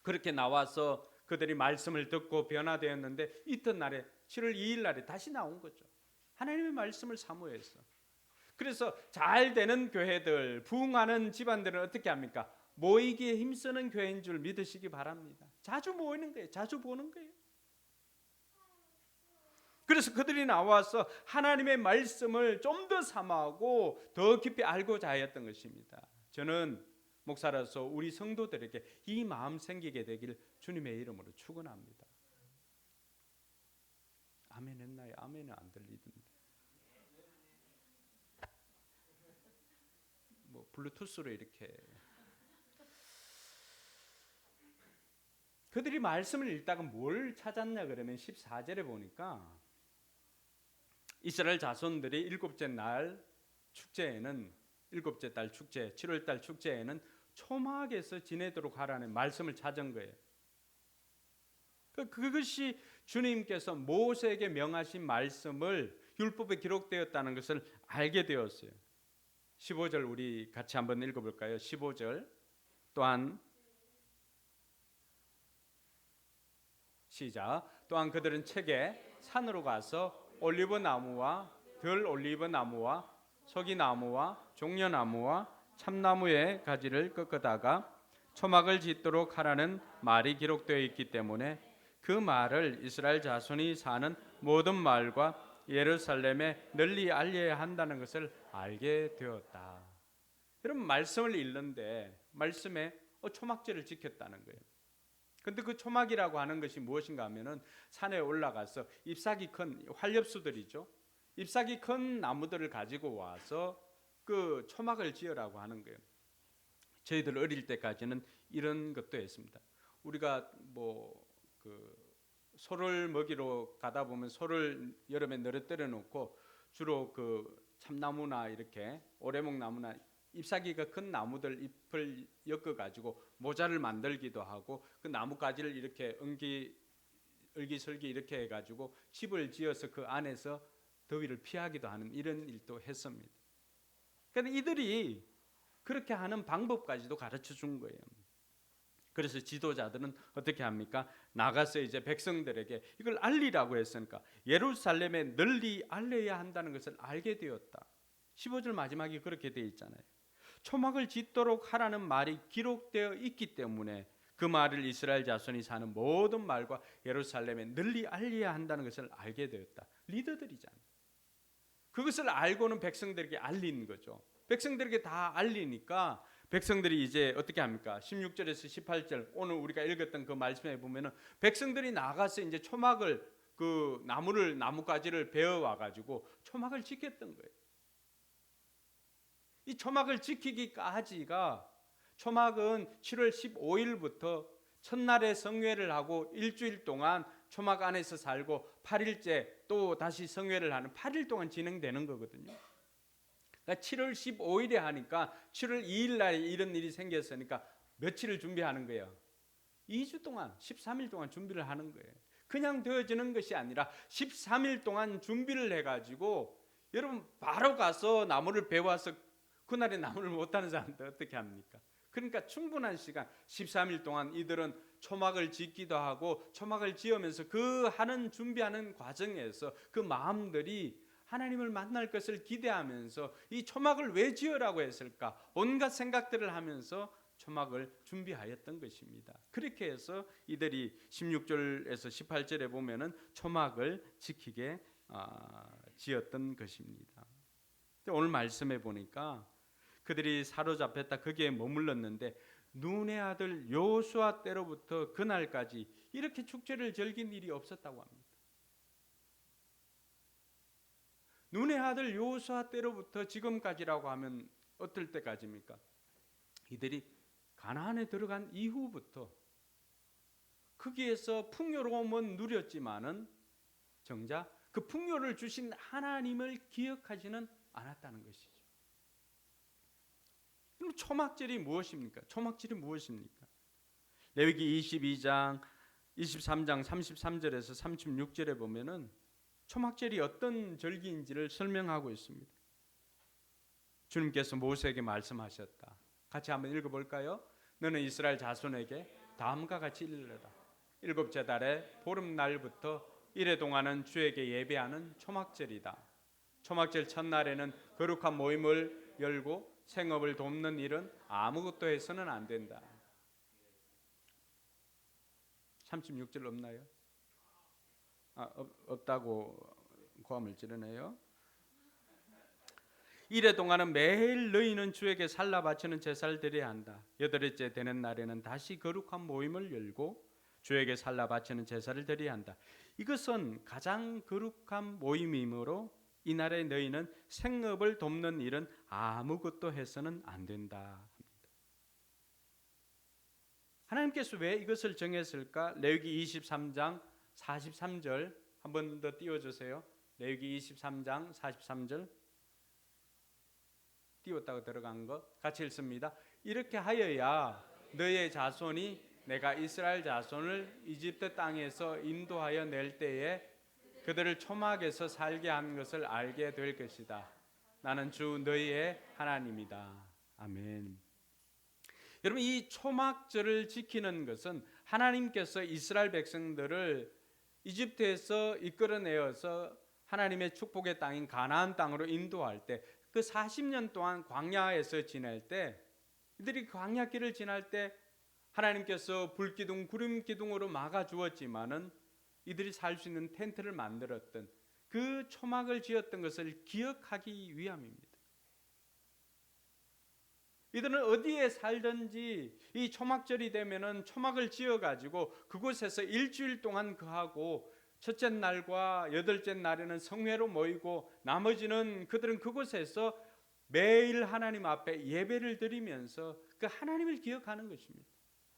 그렇게 나와서 그들이 말씀을 듣고 변화되었는데 이튿날에 7월 2일 날에 다시 나온 거죠. 하나님의 말씀을 사모해서. 그래서 잘 되는 교회들, 부흥하는 집안들은 어떻게 합니까? 모이기에 힘쓰는 교회인 줄 믿으시기 바랍니다. 자주 모이는 거예요. 자주 보는 거예요. 그래서 그들이 나와서 하나님의 말씀을 좀 더 사모하고 더 깊이 알고자 하였던 것입니다. 저는 목사로서 우리 성도들에게 이 마음 생기게 되길 주님의 이름으로 축원합니다. 아멘 했나요? 아멘은 안 들리던데. 뭐 블루투스로 이렇게. 그들이 말씀을 읽다가 뭘 찾았냐 그러면 14절에 보니까 이스라엘 자손들이 일곱째 날 축제에는 일곱째 달 축제, 7월 달 축제에는 초막에서 지내도록 하라는 말씀을 찾은 거예요. 그것이 주님께서 모세에게 명하신 말씀을 율법에 기록되었다는 것을 알게 되었어요. 15절 우리 같이 한번 읽어볼까요? 15절 또한 시작. 또한 그들은 책에 산으로 가서 올리브 나무와 덜 올리브 나무와 서기나무와 종려나무와 참나무의 가지를 꺾어다가 초막을 짓도록 하라는 말이 기록되어 있기 때문에 그 말을 이스라엘 자손이 사는 모든 마을과 예루살렘에 널리 알려야 한다는 것을 알게 되었다. 여러분 말씀을 읽는데 말씀에 초막제를 지켰다는 거예요. 근데 그 초막이라고 하는 것이 무엇인가 하면은 산에 올라가서 잎사귀 큰 활엽수들이죠. 잎사귀 큰 나무들을 가지고 와서 그 초막을 지으라고 하는 거예요. 저희들 어릴 때까지는 이런 것도 했습니다. 우리가 뭐 그 소를 먹이러 가다 보면 소를 여름에 늘어뜨려 놓고 주로 그 참나무나 이렇게 오래목 나무나 잎사귀가 큰 나무들 잎을 엮어 가지고 모자를 만들기도 하고 그 나뭇가지를 이렇게 을기설기 이렇게 해 가지고 집을 지어서 그 안에서 더위를 피하기도 하는 이런 일도 했습니다. 그런데 이들이 그렇게 하는 방법까지도 가르쳐 준 거예요. 그래서 지도자들은 어떻게 합니까? 나가서 이제 백성들에게 이걸 알리라고 했으니까 예루살렘에 널리 알려야 한다는 것을 알게 되었다. 15절 마지막이 그렇게 되어 있잖아요. 초막을 짓도록 하라는 말이 기록되어 있기 때문에 그 말을 이스라엘 자손이 사는 모든 말과 예루살렘에 널리 알려야 한다는 것을 알게 되었다. 리더들이잖아요. 그것을 알고는 백성들에게 알린 거죠. 백성들에게 다 알리니까 백성들이 이제 어떻게 합니까? 16절에서 18절 오늘 우리가 읽었던 그 말씀에 보면은 백성들이 나가서 이제 초막을 그 나뭇가지를 베어 와 가지고 초막을 지켰던 거예요. 이 초막을 지키기까지가 초막은 7월 15일부터 첫날에 성회를 하고 일주일 동안 초막 안에서 살고 8일째 또 다시 성회를 하는 8일 동안 진행되는 거거든요. 그러니까 7월 15일에 하니까 7월 2일 날에 이런 일이 생겼으니까 며칠을 준비하는 거예요. 2주 동안 13일 동안 준비를 하는 거예요. 그냥 되어지는 것이 아니라 13일 동안 준비를 해가지고 여러분 바로 가서 나무를 베와서 그날에 나무를 못하는 사람들 어떻게 합니까? 그러니까 충분한 시간 13일 동안 이들은 초막을 짓기도 하고 초막을 지으면서 그 하는 준비하는 과정에서 그 마음들이 하나님을 만날 것을 기대하면서 이 초막을 왜 지으라고 했을까? 온갖 생각들을 하면서 초막을 준비하였던 것입니다. 그렇게 해서 이들이 16절에서 18절에 보면은 초막을 지키게 지었던 것입니다. 오늘 말씀해 보니까 그들이 사로잡혔다 거기에 머물렀는데 눈의 아들 여호수아 때로부터 그날까지 이렇게 축제를 즐긴 일이 없었다고 합니다. 눈의 아들 여호수아 때로부터 지금까지라고 하면 어떨 때까지입니까? 이들이 가나안에 들어간 이후부터 거기에서 풍요로움은 누렸지만은 정작 그 풍요를 주신 하나님을 기억하지는 않았다는 것이죠. 그럼 초막절이 무엇입니까? 초막절이 무엇입니까? 레위기 22장, 23장 33절에서 36절에 보면은 초막절이 어떤 절기인지를 설명하고 있습니다. 주님께서 모세에게 말씀하셨다. 같이 한번 읽어볼까요? 너는 이스라엘 자손에게 다음과 같이 이르라. 일곱째 달에 보름날부터 이래 동안은 주에게 예배하는 초막절이다. 초막절 첫날에는 거룩한 모임을 열고 생업을 돕는 일은 아무것도 해서는 안 된다. 36절 없나요? 없다고 고함을 지르네요. 이래 동안은 매일 너희는 주에게 살라 바치는 제사를 드려야 한다. 여덟째 되는 날에는 다시 거룩한 모임을 열고 주에게 살라 바치는 제사를 드려야 한다. 이것은 가장 거룩한 모임이므로 이날에 너희는 생업을 돕는 일은 아무것도 해서는 안 된다. 하나님께서 왜 이것을 정했을까? 레위기 23장 43절 한 번 더 띄워주세요. 레위기 23장 43절 띄웠다고 들어간 것 같이 읽습니다. 이렇게 하여야 너의 자손이 내가 이스라엘 자손을 이집트 땅에서 인도하여 낼 때에 그들을 초막에서 살게 한 것을 알게 될 것이다. 나는 주 너희의 하나님이다. 아멘. 여러분, 이 초막절을 지키는 것은 하나님께서 이스라엘 백성들을 이집트에서 이끌어내어서 하나님의 축복의 땅인 가나안 땅으로 인도할 때 그 40년 동안 광야에서 지낼 때 이들이 광야길을 지날 때 하나님께서 불기둥 구름기둥으로 막아주었지만은 이들이 살 수 있는 텐트를 만들었던 그 초막을 지었던 것을 기억하기 위함입니다. 이들은 어디에 살든지 이 초막절이 되면은 초막을 지어가지고 그곳에서 일주일 동안 거하고 첫째 날과 여덟째 날에는 성회로 모이고 나머지는 그들은 그곳에서 매일 하나님 앞에 예배를 드리면서 그 하나님을 기억하는 것입니다.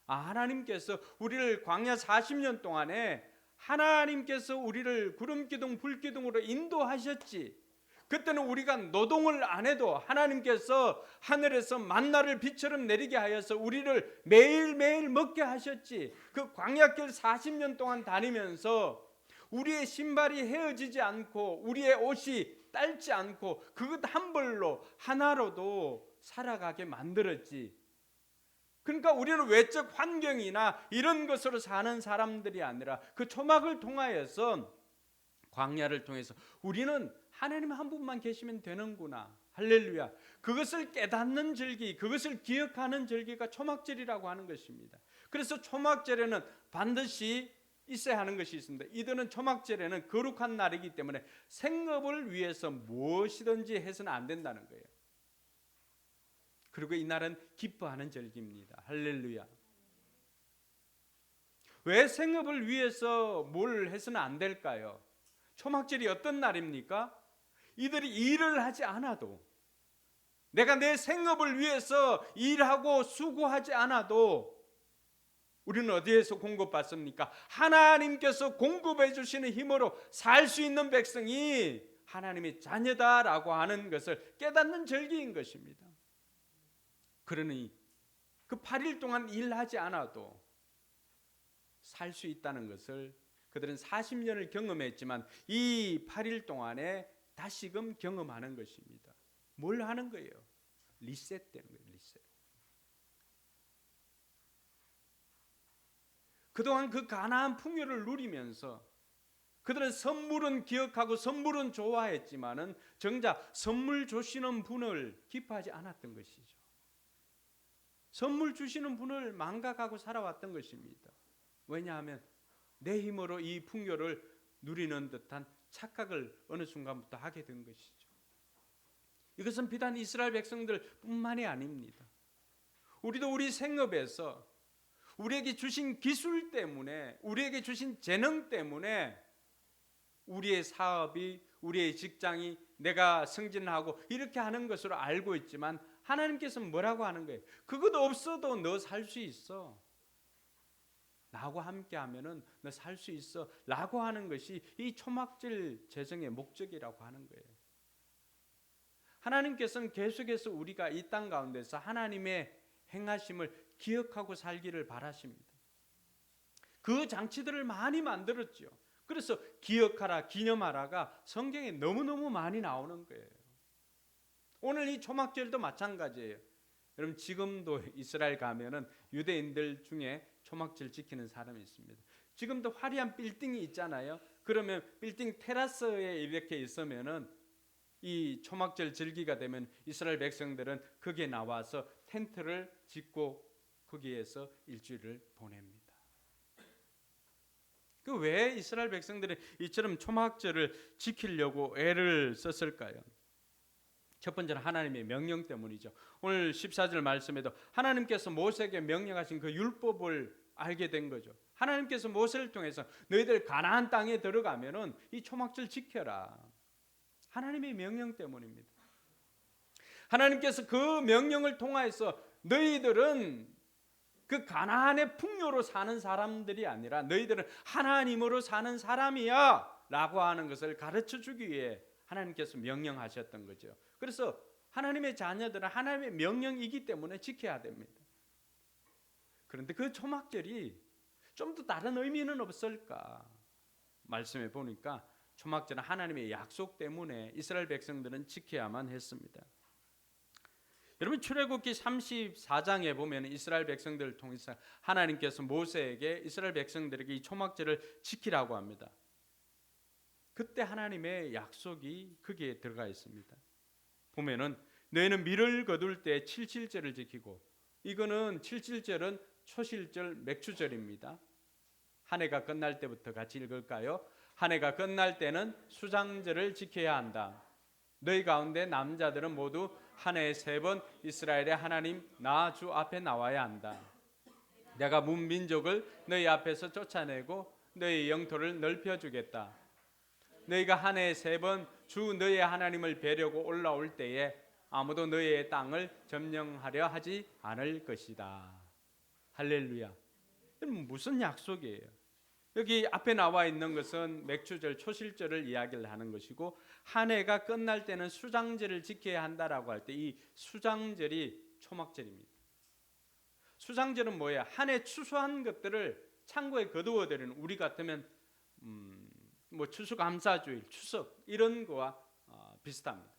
하나님께서 우리를 광야 40년 동안에 하나님께서 우리를 구름기둥 불기둥으로 인도하셨지. 그때는 우리가 노동을 안 해도 하나님께서 하늘에서 만나를 비처럼 내리게 하여서 우리를 매일매일 먹게 하셨지. 그 광야길 40년 동안 다니면서 우리의 신발이 헤어지지 않고 우리의 옷이 딸지 않고 그것 한 벌로 하나로도 살아가게 만들었지. 그러니까 우리는 외적 환경이나 이런 것으로 사는 사람들이 아니라 그 초막을 통하여서 광야를 통해서 우리는 하나님 한 분만 계시면 되는구나. 할렐루야. 그것을 깨닫는 절기, 그것을 기억하는 절기가 초막절이라고 하는 것입니다. 그래서 초막절에는 반드시 있어야 하는 것이 있습니다. 이들은 초막절에는 거룩한 날이기 때문에 생업을 위해서 무엇이든지 해서는 안 된다는 거예요. 그리고 이날은 기뻐하는 절기입니다. 할렐루야. 왜 생업을 위해서 뭘 해서는 안 될까요? 초막절이 어떤 날입니까? 이들이 일을 하지 않아도, 내가 내 생업을 위해서 일하고 수고하지 않아도 우리는 어디에서 공급받습니까? 하나님께서 공급해 주시는 힘으로 살 수 있는 백성이 하나님의 자녀다라고 하는 것을 깨닫는 절기인 것입니다. 그러니 그 8일 동안 일하지 않아도 살 수 있다는 것을 그들은 40년을 경험했지만 이 8일 동안에 다시금 경험하는 것입니다. 뭘 하는 거예요? 리셋되는 거예요. 리셋. 그동안 그 가나안 풍요를 누리면서 그들은 선물은 기억하고 선물은 좋아했지만은 정작 선물 주시는 분을 기뻐하지 않았던 것이죠. 선물 주시는 분을 망각하고 살아왔던 것입니다. 왜냐하면 내 힘으로 이 풍요를 누리는 듯한 착각을 어느 순간부터 하게 된 것이죠. 이것은 비단 이스라엘 백성들 뿐만이 아닙니다. 우리도 우리 생업에서 우리에게 주신 기술 때문에, 우리에게 주신 재능 때문에 우리의 사업이, 우리의 직장이 내가 승진하고 이렇게 하는 것으로 알고 있지만 하나님께서는 뭐라고 하는 거예요? 그것 없어도 너 살 수 있어. 나하고 함께 하면은 너 살 수 있어 라고 하는 것이 이 초막절 제정의 목적이라고 하는 거예요. 하나님께서는 계속해서 우리가 이 땅 가운데서 하나님의 행하심을 기억하고 살기를 바라십니다. 그 장치들을 많이 만들었죠. 그래서 기억하라, 기념하라가 성경에 너무너무 많이 나오는 거예요. 오늘 이 초막절도 마찬가지예요. 여러분 지금도 이스라엘 가면은 유대인들 중에 초막절 지키는 사람이 있습니다. 지금도 화려한 빌딩이 있잖아요. 그러면 빌딩 테라스에 이렇게 있으면은 이 초막절 절기가 되면 이스라엘 백성들은 거기에 나와서 텐트를 짓고 거기에서 일주일을 보냅니다. 그 왜 이스라엘 백성들이 이처럼 초막절을 지키려고 애를 썼을까요? 첫 번째는 하나님의 명령 때문이죠. 오늘 14절 말씀에도 하나님께서 모세에게 명령하신 그 율법을 알게 된 거죠. 하나님께서 모세를 통해서 너희들 가나안 땅에 들어가면은 이 초막절 지켜라. 하나님의 명령 때문입니다. 하나님께서 그 명령을 통하여서 너희들은 그 가나안의 풍요로 사는 사람들이 아니라 너희들은 하나님으로 사는 사람이야 라고 하는 것을 가르쳐 주기 위해 하나님께서 명령하셨던 거죠. 그래서 하나님의 자녀들은 하나님의 명령이기 때문에 지켜야 됩니다. 그런데 그 초막절이 좀 더 다른 의미는 없을까? 말씀해 보니까 초막절은 하나님의 약속 때문에 이스라엘 백성들은 지켜야만 했습니다. 여러분 출애굽기 34장에 보면 이스라엘 백성들을 통해서 하나님께서 모세에게 이스라엘 백성들에게 이 초막절을 지키라고 합니다. 그때 하나님의 약속이 거기에 들어가 있습니다. 보면은 너희는 밀을 거둘 때 칠칠절을 지키고, 이거는 칠칠절은 초실절 맥추절입니다. 한 해가 끝날 때부터 같이 읽을까요? 한 해가 끝날 때는 수장절을 지켜야 한다. 너희 가운데 남자들은 모두 한 해에 3번 이스라엘의 하나님 나 주 앞에 나와야 한다. 내가 문민족을 너희 앞에서 쫓아내고 너희 영토를 넓혀주겠다. 너희가 한 해에 3번 주 너희의 하나님을 뵈려고 올라올 때에 아무도 너희의 땅을 점령하려 하지 않을 것이다. 할렐루야. 무슨 약속이에요? 여기 앞에 나와 있는 것은 맥추절, 초실절을 이야기를 하는 것이고, 한 해가 끝날 때는 수장절을 지켜야 한다라고 할 때 이 수장절이 초막절입니다. 수장절은 뭐예요? 한 해 추수한 것들을 창고에 거두어들이는, 우리 같으면 뭐 추수감사주일, 추석 이런 거와 비슷합니다.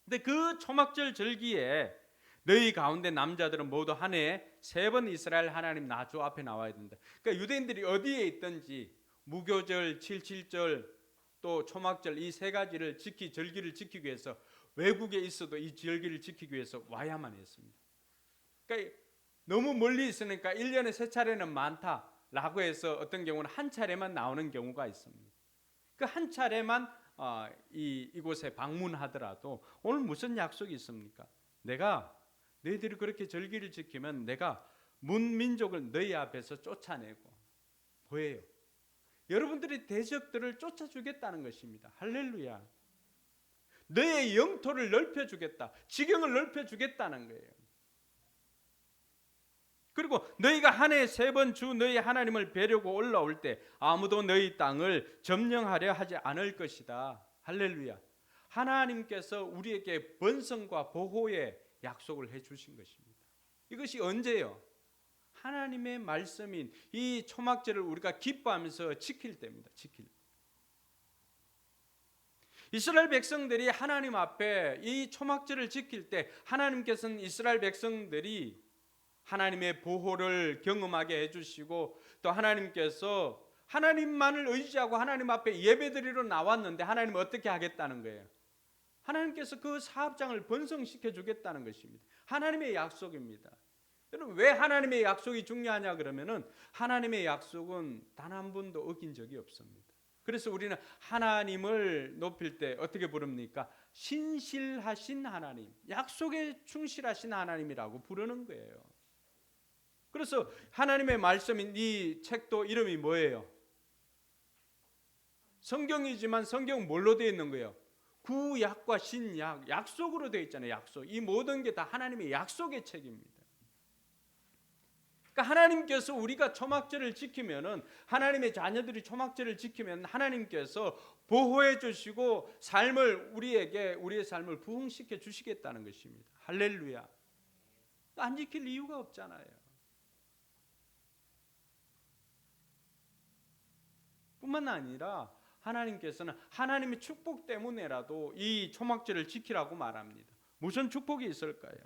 근데 그 초막절 절기에 너희 가운데 남자들은 모두 한 해에 3번 이스라엘 하나님 나 주 앞에 나와야 된다. 그러니까 유대인들이 어디에 있든지 무교절, 칠칠절, 또 초막절 이 3가지를 절기를 지키기 위해서 외국에 있어도 이 절기를 지키기 위해서 와야만 했습니다. 그러니까 너무 멀리 있으니까 1년에 3차례는 많다라고 해서 어떤 경우는 한 차례만 나오는 경우가 있습니다. 그 한 차례만 이곳에 방문하더라도 오늘 무슨 약속이 있습니까? 내가 너희들이 그렇게 절기를 지키면 내가 문민족을 너희 앞에서 쫓아내고, 뭐예요? 여러분들이 대적들을 쫓아주겠다는 것입니다. 할렐루야. 너의 영토를 넓혀주겠다, 지경을 넓혀주겠다는 거예요. 그리고 너희가 한 해에 3번 주 너희 하나님을 뵈려고 올라올 때 아무도 너희 땅을 점령하려 하지 않을 것이다. 할렐루야. 하나님께서 우리에게 번성과 보호의 약속을 해주신 것입니다. 이것이 언제요? 하나님의 말씀인 이 초막절을 우리가 기뻐하면서 지킬 때입니다. 지킬 때. 이스라엘 백성들이 하나님 앞에 이 초막절을 지킬 때 하나님께서는 이스라엘 백성들이 하나님의 보호를 경험하게 해주시고, 또 하나님께서 하나님만을 의지하고 하나님 앞에 예배드리러 나왔는데 하나님은 어떻게 하겠다는 거예요? 하나님께서 그 사업장을 번성시켜 주겠다는 것입니다. 하나님의 약속입니다. 여러분, 왜 하나님의 약속이 중요하냐 그러면은 하나님의 약속은 단 한 번도 어긴 적이 없습니다. 그래서 우리는 하나님을 높일 때 어떻게 부릅니까? 신실하신 하나님, 약속에 충실하신 하나님이라고 부르는 거예요. 그래서 하나님의 말씀인 이 책도 이름이 뭐예요? 성경이지만 성경은 뭘로 되어 있는 거예요? 구약과 신약, 약속으로 되어 있잖아요. 약속. 이 모든 게 다 하나님의 약속의 책입니다. 그러니까 하나님께서 우리가 초막절을 지키면은, 하나님의 자녀들이 초막절을 지키면 하나님께서 보호해 주시고 우리의 삶을 부흥시켜 주시겠다는 것입니다. 할렐루야. 안 지킬 이유가 없잖아요. 뿐만 아니라 하나님께서는 하나님의 축복 때문에라도 이 초막절을 지키라고 말합니다. 무슨 축복이 있을까요?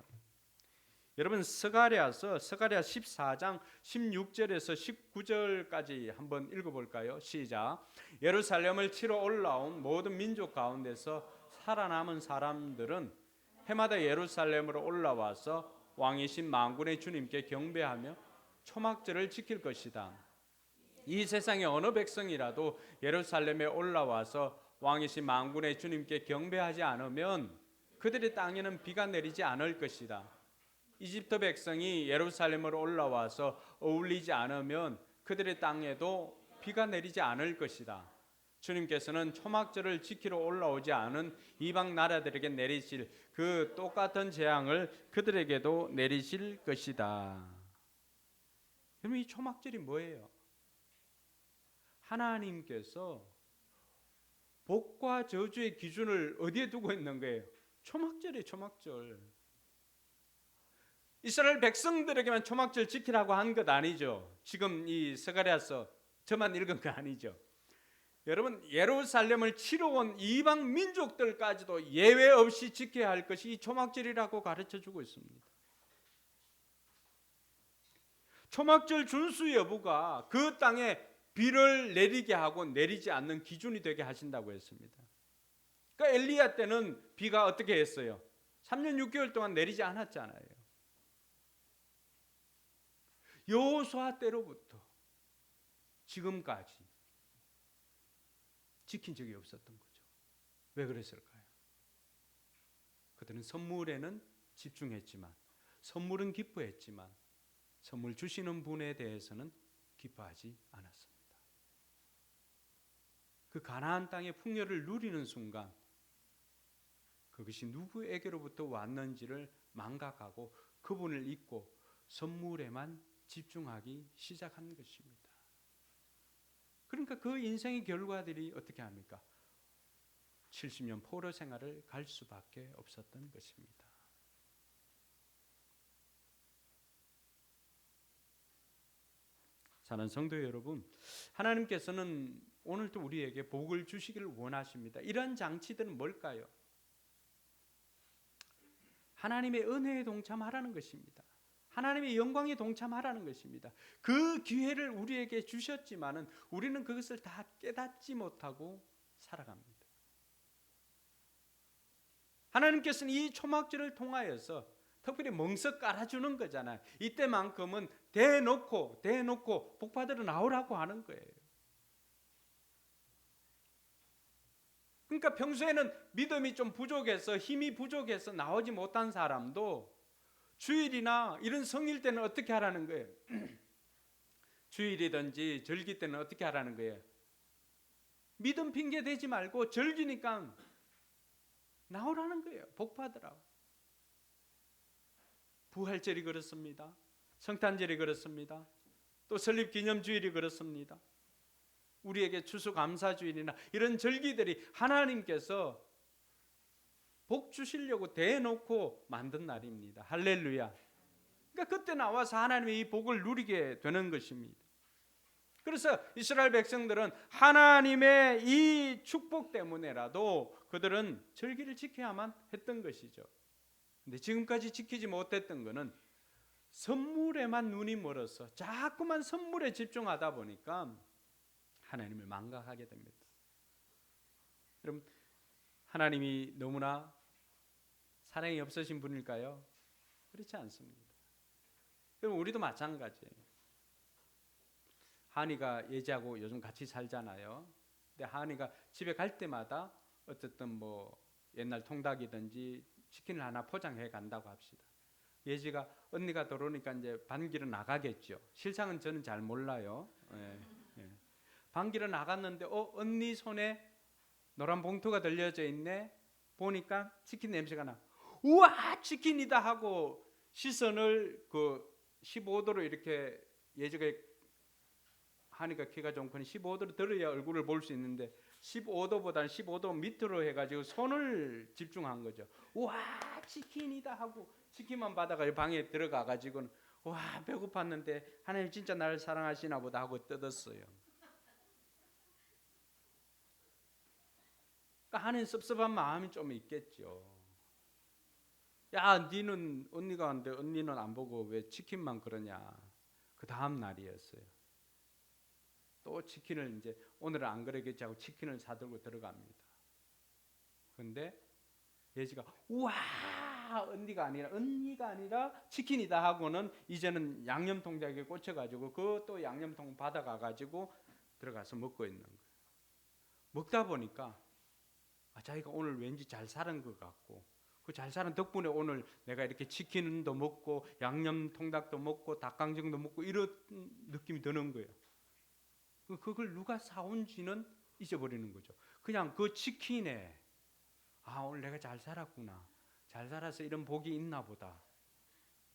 여러분 스가랴서 14장 16절에서 19절까지 한번 읽어볼까요? 시작. 예루살렘을 치러 올라온 모든 민족 가운데서 살아남은 사람들은 해마다 예루살렘으로 올라와서 왕이신 만군의 주님께 경배하며 초막절을 지킬 것이다. 이 세상의 어느 백성이라도 예루살렘에 올라와서 왕이신 만군의 주님께 경배하지 않으면 그들의 땅에는 비가 내리지 않을 것이다. 이집트 백성이 예루살렘으로 올라와서 어울리지 않으면 그들의 땅에도 비가 내리지 않을 것이다. 주님께서는 초막절을 지키러 올라오지 않은 이방 나라들에게 내리실 그 똑같은 재앙을 그들에게도 내리실 것이다. 그럼 이 초막절이 뭐예요? 하나님께서 복과 저주의 기준을 어디에 두고 있는 거예요? 초막절이에요. 초막절. 이스라엘 백성들에게만 초막절 지키라고 한 것 아니죠. 지금 이 스가랴서 저만 읽은 거 아니죠. 여러분 예루살렘을 치러 온 이방 민족들까지도 예외 없이 지켜야 할 것이 이 초막절이라고 가르쳐주고 있습니다. 초막절 준수 여부가 그 땅에 비를 내리게 하고 내리지 않는 기준이 되게 하신다고 했습니다. 그러니까 엘리야 때는 비가 어떻게 했어요? 3년 6개월 동안 내리지 않았잖아요. 여호수아 때로부터 지금까지 지킨 적이 없었던 거죠. 왜 그랬을까요? 그들은 선물에는 집중했지만, 선물은 기뻐했지만 선물 주시는 분에 대해서는 기뻐하지 않았습니다. 그 가나안 땅의 풍요를 누리는 순간 그것이 누구에게로부터 왔는지를 망각하고 그분을 잊고 선물에만 집중하기 시작한 것입니다. 그러니까 그 인생의 결과들이 어떻게 합니까? 70년 포로 생활을 갈 수밖에 없었던 것입니다. 사랑하는 성도 여러분, 하나님께서는 오늘도 우리에게 복을 주시기를 원하십니다. 이런 장치들은 뭘까요? 하나님의 은혜에 동참하라는 것입니다. 하나님의 영광에 동참하라는 것입니다. 그 기회를 우리에게 주셨지만은 우리는 그것을 다 깨닫지 못하고 살아갑니다. 하나님께서는 이 초막절을 통하여서 특별히 멍석 깔아주는 거잖아요. 이때만큼은 대놓고 복 받으러 나오라고 하는 거예요. 그러니까 평소에는 믿음이 좀 부족해서 힘이 부족해서 나오지 못한 사람도 주일이나 이런 성일 때는 어떻게 하라는 거예요? 주일이든지 절기 때는 어떻게 하라는 거예요? 믿음 핑계 대지 말고 절기니까 나오라는 거예요. 복 받으라고. 부활절이 그렇습니다. 성탄절이 그렇습니다. 또 설립기념주일이 그렇습니다. 우리에게 추수감사주일이나 이런 절기들이 하나님께서 복 주시려고 대놓고 만든 날입니다. 할렐루야. 그러니까 그때 나와서 하나님의 이 복을 누리게 되는 것입니다. 그래서 이스라엘 백성들은 하나님의 이 축복 때문에라도 그들은 절기를 지켜야만 했던 것이죠. 근데 지금까지 지키지 못했던 것은 선물에만 눈이 멀어서 자꾸만 선물에 집중하다 보니까 하나님을 망각하게 됩니다. 여러분, 하나님이 너무나 사랑이 없으신 분일까요? 그렇지 않습니다. 그럼 우리도 마찬가지예요. 한이가 예지하고 요즘 같이 살잖아요. 근데 한이가 집에 갈 때마다 어쨌든 뭐 옛날 통닭이든지 치킨을 하나 포장해 간다고 합시다. 예지가 언니가 들어오니까 이제 반기로 나가겠죠. 실상은 저는 잘 몰라요. 예, 예. 반기로 나갔는데 언니 손에 노란 봉투가 들려져 있네. 보니까 치킨 냄새가 나. 우와, 치킨이다 하고 시선을 그 15도로 이렇게 예지가 하니까 키가 좀 크니 15도로 들어야 얼굴을 볼 수 있는데 15도보다는 15도 밑으로 해가지고 손을 집중한 거죠. 우와, 치킨이다 하고 치킨만 받아가 방에 들어가가지고는 와, 배고팠는데 하나님 진짜 나를 사랑하시나 보다 하고 뜯었어요. 하는 섭섭한 마음이 좀 있겠죠. 야, 니는 언니가 왔는데 언니는 안 보고 왜 치킨만 그러냐. 그 다음 날이었어요. 또 치킨을 이제 오늘은 안 그러겠지 하고 치킨을 사들고 들어갑니다. 근데 예지가 우와, 언니가 아니라 치킨이다 하고는 이제는 양념 통닭에 꽂혀가지고 그 또 양념통 받아가가지고 들어가서 먹고 있는 거예요. 먹다 보니까 자기가 오늘 왠지 잘 살은 것 같고 그 잘 사는 덕분에 오늘 내가 이렇게 치킨도 먹고 양념 통닭도 먹고 닭강정도 먹고 이런 느낌이 드는 거예요. 그걸 누가 사온지는 잊어버리는 거죠. 그냥 그 치킨에 오늘 내가 잘 살았구나. 잘 살아서 이런 복이 있나 보다.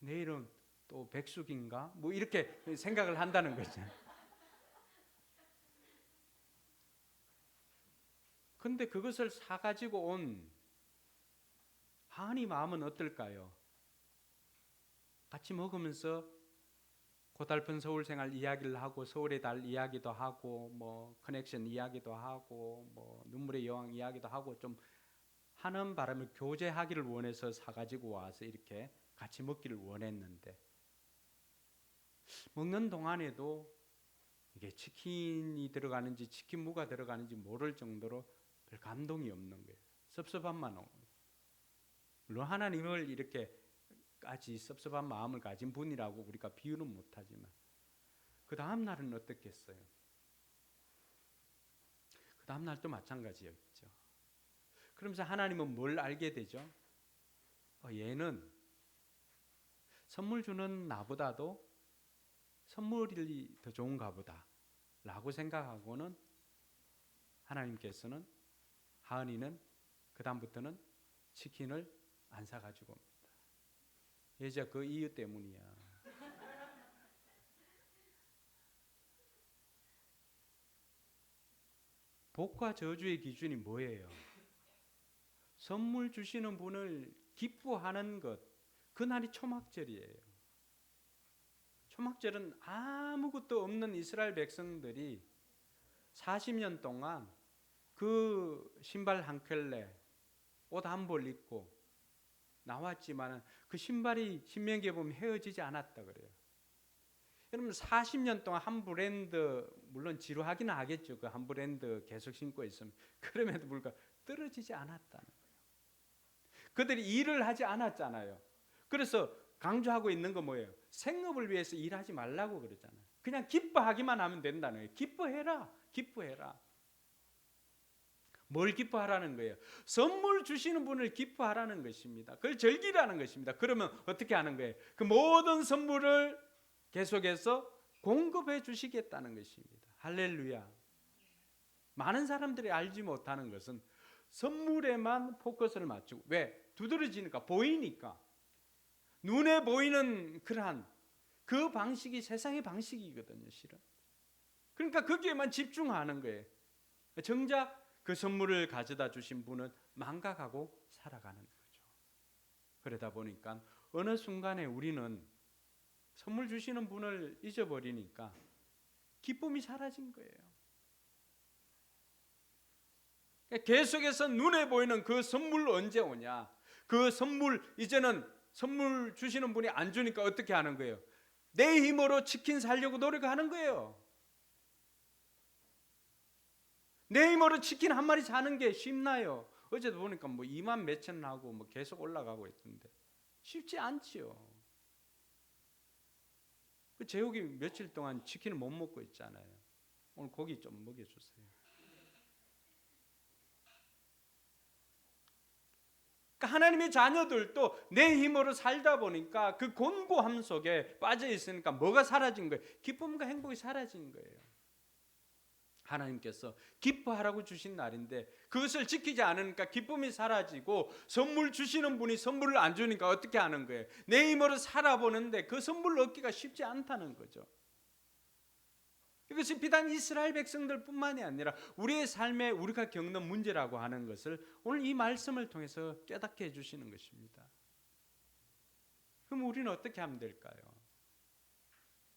내일은 또 백숙인가? 뭐 이렇게 생각을 한다는 거죠. 근데 그것을 사가지고 온 하은이 마음은 어떨까요? 같이 먹으면서 고달픈 서울 생활 이야기를 하고 서울의 달 이야기도 하고 뭐 커넥션 이야기도 하고 뭐 눈물의 여왕 이야기도 하고 좀 하는 바람에 교제하기를 원해서 사가지고 와서 이렇게 같이 먹기를 원했는데 먹는 동안에도 이게 치킨이 들어가는지 치킨 무가 들어가는지 모를 정도로 별 감동이 없는 거예요. 섭섭함만 오는 거예요. 물론 하나님을 이렇게까지 섭섭한 마음을 가진 분이라고 우리가 비유는 못하지만 그 다음 날은 어떻겠어요? 그 다음 날도 마찬가지였죠. 그러면서 하나님은 뭘 알게 되죠? 얘는 선물 주는 나보다도 선물이 더 좋은가 보다 라고 생각하고는 하나님께서는 하은이는 그 다음부터는 치킨을 안 사가지고 옵니다. 예지야, 그 이유 때문이야. 복과 저주의 기준이 뭐예요? 선물 주시는 분을 기뻐하는 것, 그날이 초막절이에요. 초막절은 아무것도 없는 이스라엘 백성들이 40년 동안 그 신발 한 켤레, 옷 한 벌 입고 나왔지만 그 신발이 신명기에 보면 헤어지지 않았다 그래요. 여러분 40년 동안 한 브랜드, 물론 지루하기는 하겠죠. 그 한 브랜드 계속 신고 있으면. 그럼에도 불구하고 떨어지지 않았다는 거예요. 그들이 일을 하지 않았잖아요. 그래서 강조하고 있는 건 뭐예요? 생업을 위해서 일하지 말라고 그러잖아요. 그냥 기뻐하기만 하면 된다는 거예요. 기뻐해라. 기뻐해라. 뭘 기뻐하라는 거예요? 선물 주시는 분을 기뻐하라는 것입니다. 그걸 즐기라는 것입니다. 그러면 어떻게 하는 거예요? 그 모든 선물을 계속해서 공급해 주시겠다는 것입니다. 할렐루야. 많은 사람들이 알지 못하는 것은 선물에만 포커스를 맞추고, 왜? 두드러지니까, 보이니까, 눈에 보이는 그러한 그 방식이 세상의 방식이거든요, 실은. 그러니까 거기에만 집중하는 거예요. 정작 그 선물을 가져다 주신 분은 망각하고 살아가는 거죠. 그러다 보니까 어느 순간에 우리는 선물 주시는 분을 잊어버리니까 기쁨이 사라진 거예요. 계속해서 눈에 보이는 그 선물 언제 오냐? 그 선물, 이제는 선물 주시는 분이 안 주니까 어떻게 하는 거예요? 내 힘으로 치킨 사려고 노력하는 거예요. 내 힘으로 치킨 한 마리 사는 게 쉽나요? 어제도 보니까 뭐 2만 몇천 하고 뭐 계속 올라가고 있던데 쉽지 않지요. 그 제육이 며칠 동안 치킨을 못 먹고 있잖아요. 오늘 고기 좀 먹여주세요. 그러니까 하나님의 자녀들도 내 힘으로 살다 보니까 그 곤고함 속에 빠져 있으니까 뭐가 사라진 거예요? 기쁨과 행복이 사라진 거예요. 하나님께서 기뻐하라고 주신 날인데 그것을 지키지 않으니까 기쁨이 사라지고, 선물 주시는 분이 선물을 안 주니까 어떻게 하는 거예요? 내 힘으로 살아보는데 그 선물을 얻기가 쉽지 않다는 거죠. 이것이 비단 이스라엘 백성들뿐만이 아니라 우리의 삶에 우리가 겪는 문제라고 하는 것을 오늘 이 말씀을 통해서 깨닫게 해주시는 것입니다. 그럼 우리는 어떻게 하면 될까요?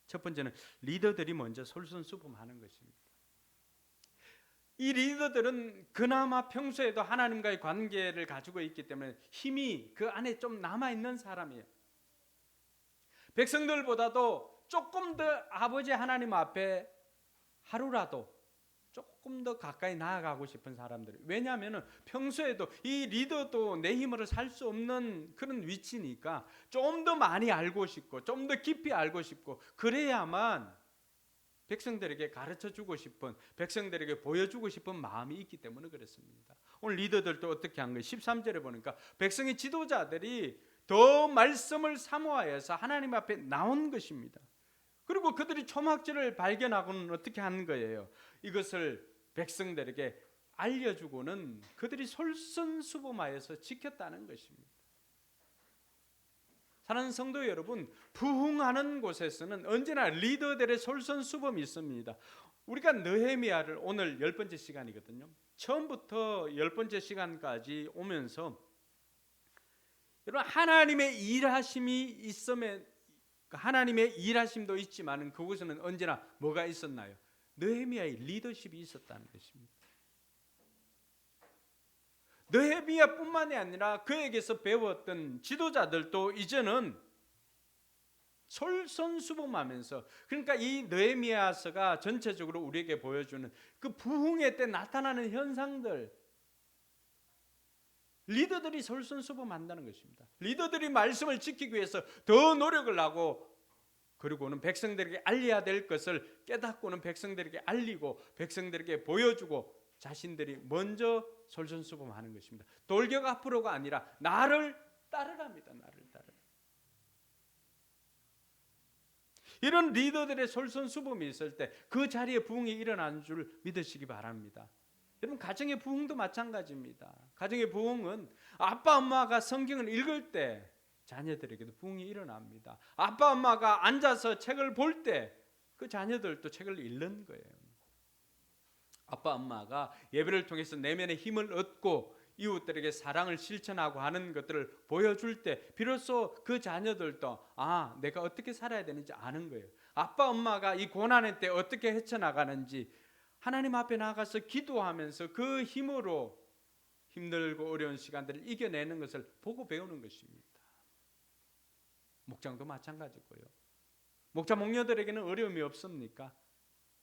첫 번째는 리더들이 먼저 솔선수범하는 것입니다. 이 리더들은 그나마 평소에도 하나님과의 관계를 가지고 있기 때문에 힘이 그 안에 좀 남아있는 사람이에요. 백성들보다도 조금 더 아버지 하나님 앞에 하루라도 조금 더 가까이 나아가고 싶은 사람들. 왜냐하면 평소에도 이 리더도 내 힘으로 살 수 없는 그런 위치니까 좀 더 많이 알고 싶고 좀 더 깊이 알고 싶고 그래야만 백성들에게 가르쳐주고 싶은, 백성들에게 보여주고 싶은 마음이 있기 때문에 그렇습니다. 오늘 리더들도 어떻게 한 거예요? 13절에 보니까 백성의 지도자들이 더 말씀을 사모하여서 하나님 앞에 나온 것입니다. 그리고 그들이 초막절을 발견하고는 어떻게 하는 거예요? 이것을 백성들에게 알려주고는 그들이 솔선수범하여서 지켰다는 것입니다. 사랑하는 성도 여러분, 부흥하는 곳에서는 언제나 리더들의 솔선수범이 있습니다. 우리가 느헤미야를 오늘 10번째 시간이거든요. 처음부터 10번째 시간까지 오면서 여러분 하나님의 일하심이 있으면 하나님의 일하심도 있지만 그곳에는 언제나 뭐가 있었나요? 느헤미야의 리더십이 있었다는 것입니다. 느헤미야뿐만이 아니라 그에게서 배웠던 지도자들도 이제는 솔선수범하면서, 그러니까 이 느헤미야서가 전체적으로 우리에게 보여주는 그 부흥회 때 나타나는 현상들, 리더들이 솔선수범한다는 것입니다. 리더들이 말씀을 지키기 위해서 더 노력을 하고, 그리고는 백성들에게 알려야 될 것을 깨닫고는 백성들에게 알리고 백성들에게 보여주고 자신들이 먼저 솔선수범하는 것입니다. 돌격 앞으로가 아니라 나를 따르랍니다. 나를 따르라. 이런 리더들의 솔선수범이 있을 때 그 자리에 부흥이 일어나는 줄 믿으시기 바랍니다. 여러분 가정의 부흥도 마찬가지입니다. 가정의 부흥은 아빠 엄마가 성경을 읽을 때 자녀들에게도 부흥이 일어납니다. 아빠 엄마가 앉아서 책을 볼 때 그 자녀들도 책을 읽는 거예요. 아빠 엄마가 예배를 통해서 내면의 힘을 얻고 이웃들에게 사랑을 실천하고 하는 것들을 보여줄 때 비로소 그 자녀들도 내가 어떻게 살아야 되는지 아는 거예요. 아빠 엄마가 이 고난의 때 어떻게 헤쳐나가는지 하나님 앞에 나가서 기도하면서 그 힘으로 힘들고 어려운 시간들을 이겨내는 것을 보고 배우는 것입니다. 목장도 마찬가지고요. 목자 목녀들에게는 어려움이 없습니까?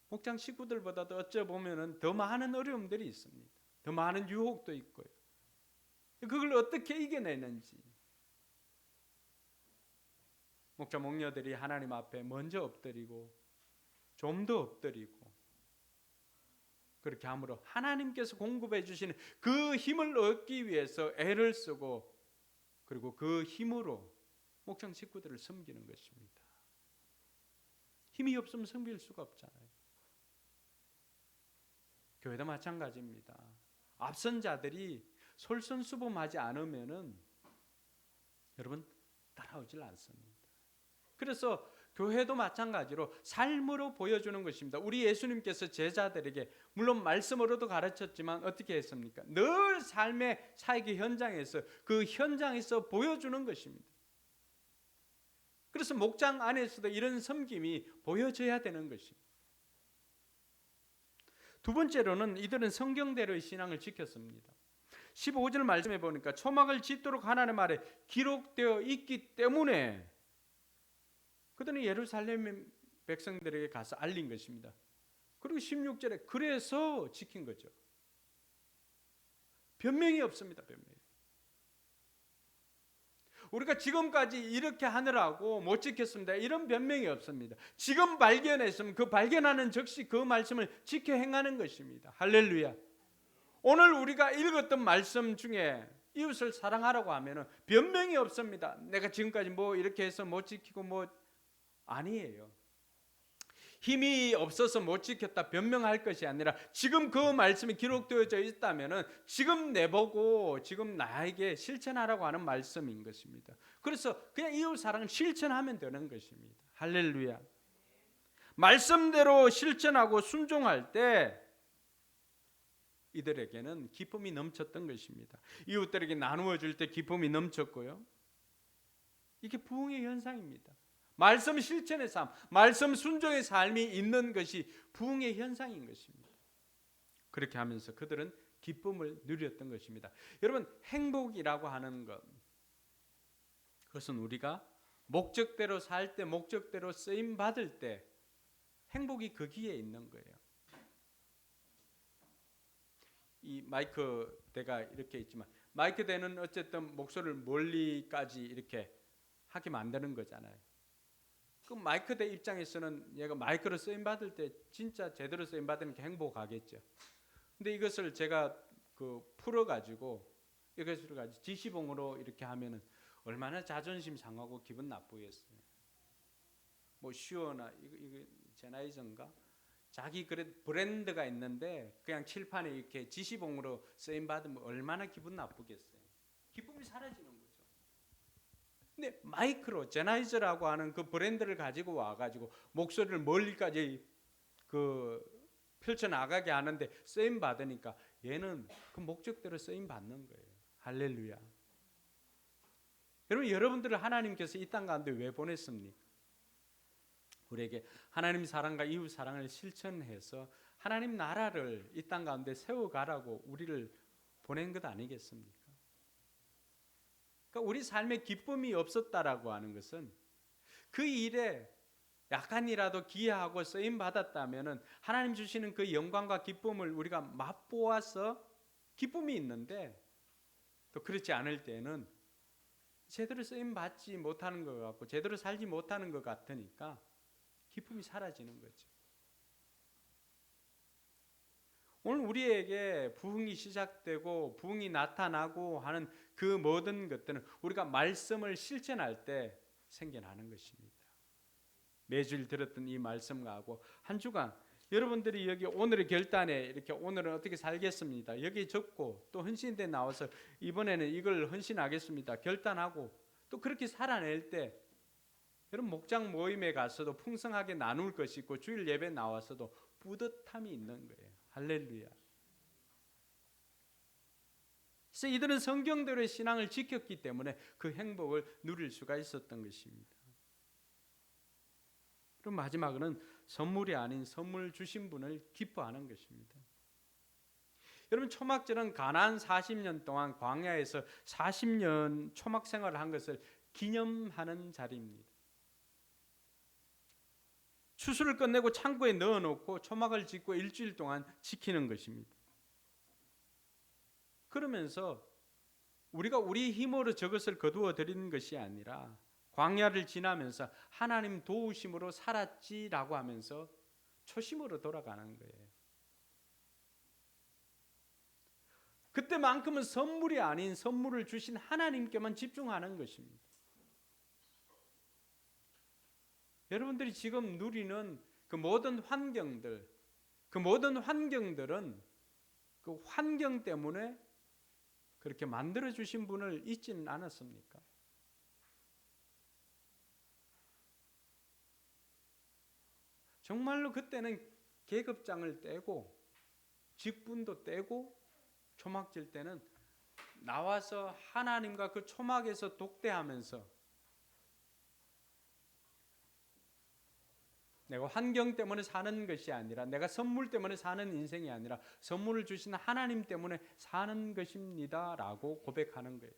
목장 식구들보다도 어찌 보면은 더 많은 어려움들이 있습니다. 더 많은 유혹도 있고요. 그걸 어떻게 이겨내는지 목자 목녀들이 하나님 앞에 먼저 엎드리고 좀 더 엎드리고 그렇게 함으로 하나님께서 공급해 주시는 그 힘을 얻기 위해서 애를 쓰고 그리고 그 힘으로 목장 식구들을 섬기는 것입니다. 힘이 없으면 섬길 수가 없잖아요. 교회도 마찬가지입니다. 앞선 자들이 솔선수범하지 않으면은 여러분 따라오질 않습니다. 그래서 교회도 마찬가지로 삶으로 보여주는 것입니다. 우리 예수님께서 제자들에게 물론 말씀으로도 가르쳤지만 어떻게 했습니까? 늘 삶의 사역의 현장에서 그 현장에서 보여주는 것입니다. 그래서 목장 안에서도 이런 섬김이 보여져야 되는 것입니다. 두 번째로는 이들은 성경대로의 신앙을 지켰습니다. 15절 말씀해 보니까 초막을 짓도록 하나님 아래 기록되어 있기 때문에 그들은 예루살렘 백성들에게 가서 알린 것입니다. 그리고 16절에 그래서 지킨 거죠. 변명이 없습니다. 변명이. 우리가 지금까지 이렇게 하느라고 못 지켰습니다. 이런 변명이 없습니다. 지금 발견했으면 그 발견하는 즉시 그 말씀을 지켜 행하는 것입니다. 할렐루야. 오늘 우리가 읽었던 말씀 중에 이웃을 사랑하라고 하면은 변명이 없습니다. 내가 지금까지 뭐 이렇게 해서 못 지키고 뭐 아니에요. 힘이 없어서 못 지켰다 변명할 것이 아니라 지금 그 말씀이 기록되어져 있다면은 지금 내보고 지금 나에게 실천하라고 하는 말씀인 것입니다. 그래서 그냥 이웃 사랑을 실천하면 되는 것입니다. 할렐루야. 말씀대로 실천하고 순종할 때 이들에게는 기쁨이 넘쳤던 것입니다. 이웃들에게 나누어 줄 때 기쁨이 넘쳤고요. 이게 부흥의 현상입니다. 말씀 실천의 삶, 말씀 순종의 삶이 있는 것이 부흥의 현상인 것입니다. 그렇게 하면서 그들은 기쁨을 누렸던 것입니다. 여러분, 행복이라고 하는 것, 그것은 우리가 목적대로 살 때, 목적대로 쓰임 받을 때 행복이 거기에 있는 거예요. 이 마이크 대가 이렇게 있지만 마이크 대는 어쨌든 목소리를 멀리까지 이렇게 하게 만드는 거잖아요. 그 마이크 대 입장에서는 얘가 마이크로 쓰임 받을 때 진짜 제대로 쓰임 받으면 행복하겠죠. 근데 이것을 제가 풀어 가지고 이것을 가지고 지시봉으로 이렇게 하면은 얼마나 자존심 상하고 기분 나쁘겠어요. 뭐 슈어나 이거 제나이저인가 자기 브랜드가 있는데 그냥 칠판에 이렇게 지시봉으로 쓰임 받으면 얼마나 기분 나쁘겠어요. 기쁨이 사라지는 거죠. 근데 마이크로 제나이저라고 하는 그 브랜드를 가지고 와가지고 목소리를 멀리까지 펼쳐 나가게 하는데 쓰임 받으니까 얘는 그 목적대로 쓰임 받는 거예요. 할렐루야. 여러분, 여러분들을 하나님께서 이 땅 가운데 왜 보냈습니까? 우리에게 하나님 사랑과 이웃 사랑을 실천해서 하나님 나라를 이 땅 가운데 세워가라고 우리를 보낸 것 아니겠습니까? 그러니까 우리 삶에 기쁨이 없었다라고 하는 것은 그 일에 약간이라도 기여하고 쓰임 받았다면은 하나님 주시는 그 영광과 기쁨을 우리가 맛보아서 기쁨이 있는데 또 그렇지 않을 때는 제대로 쓰임 받지 못하는 것 같고 제대로 살지 못하는 것 같으니까 기쁨이 사라지는 거죠. 오늘 우리에게 부흥이 시작되고 부흥이 나타나고 하는 그 모든 것들은 우리가 말씀을 실천할 때 생겨나는 것입니다. 매주일 들었던 이 말씀하고 한 주간 여러분들이 여기 오늘의 결단에 이렇게 오늘은 어떻게 살겠습니다. 여기 적고 또 헌신대 나와서 이번에는 이걸 헌신하겠습니다. 결단하고 또 그렇게 살아낼 때 여러분 목장 모임에 가서도 풍성하게 나눌 것이 있고 주일 예배 나와서도 뿌듯함이 있는 거예요. 할렐루야. 그래서 이들은 성경대로의 신앙을 지켰기 때문에 그 행복을 누릴 수가 있었던 것입니다. 그럼 마지막으로는 선물이 아닌 선물 주신 분을 기뻐하는 것입니다. 여러분, 초막절은 가나안 40년 동안 광야에서 40년 초막 생활을 한 것을 기념하는 자리입니다. 추수를 끝내고 창고에 넣어놓고 초막을 짓고 일주일 동안 지키는 것입니다. 그러면서 우리가 우리 힘으로 저것을 거두어 드리는 것이 아니라 광야를 지나면서 하나님 도우심으로 살았지라고 하면서 초심으로 돌아가는 거예요. 그때만큼은 선물이 아닌 선물을 주신 하나님께만 집중하는 것입니다. 여러분들이 지금 누리는 그 모든 환경들은 그 환경 때문에 그렇게 만들어 주신 분을 잊지는 않았습니까? 정말로 그때는 계급장을 떼고 직분도 떼고 초막질 때는 나와서 하나님과 그 초막에서 독대하면서 내가 환경 때문에 사는 것이 아니라 내가 선물 때문에 사는 인생이 아니라 선물을 주신 하나님 때문에 사는 것입니다 라고 고백하는 거예요.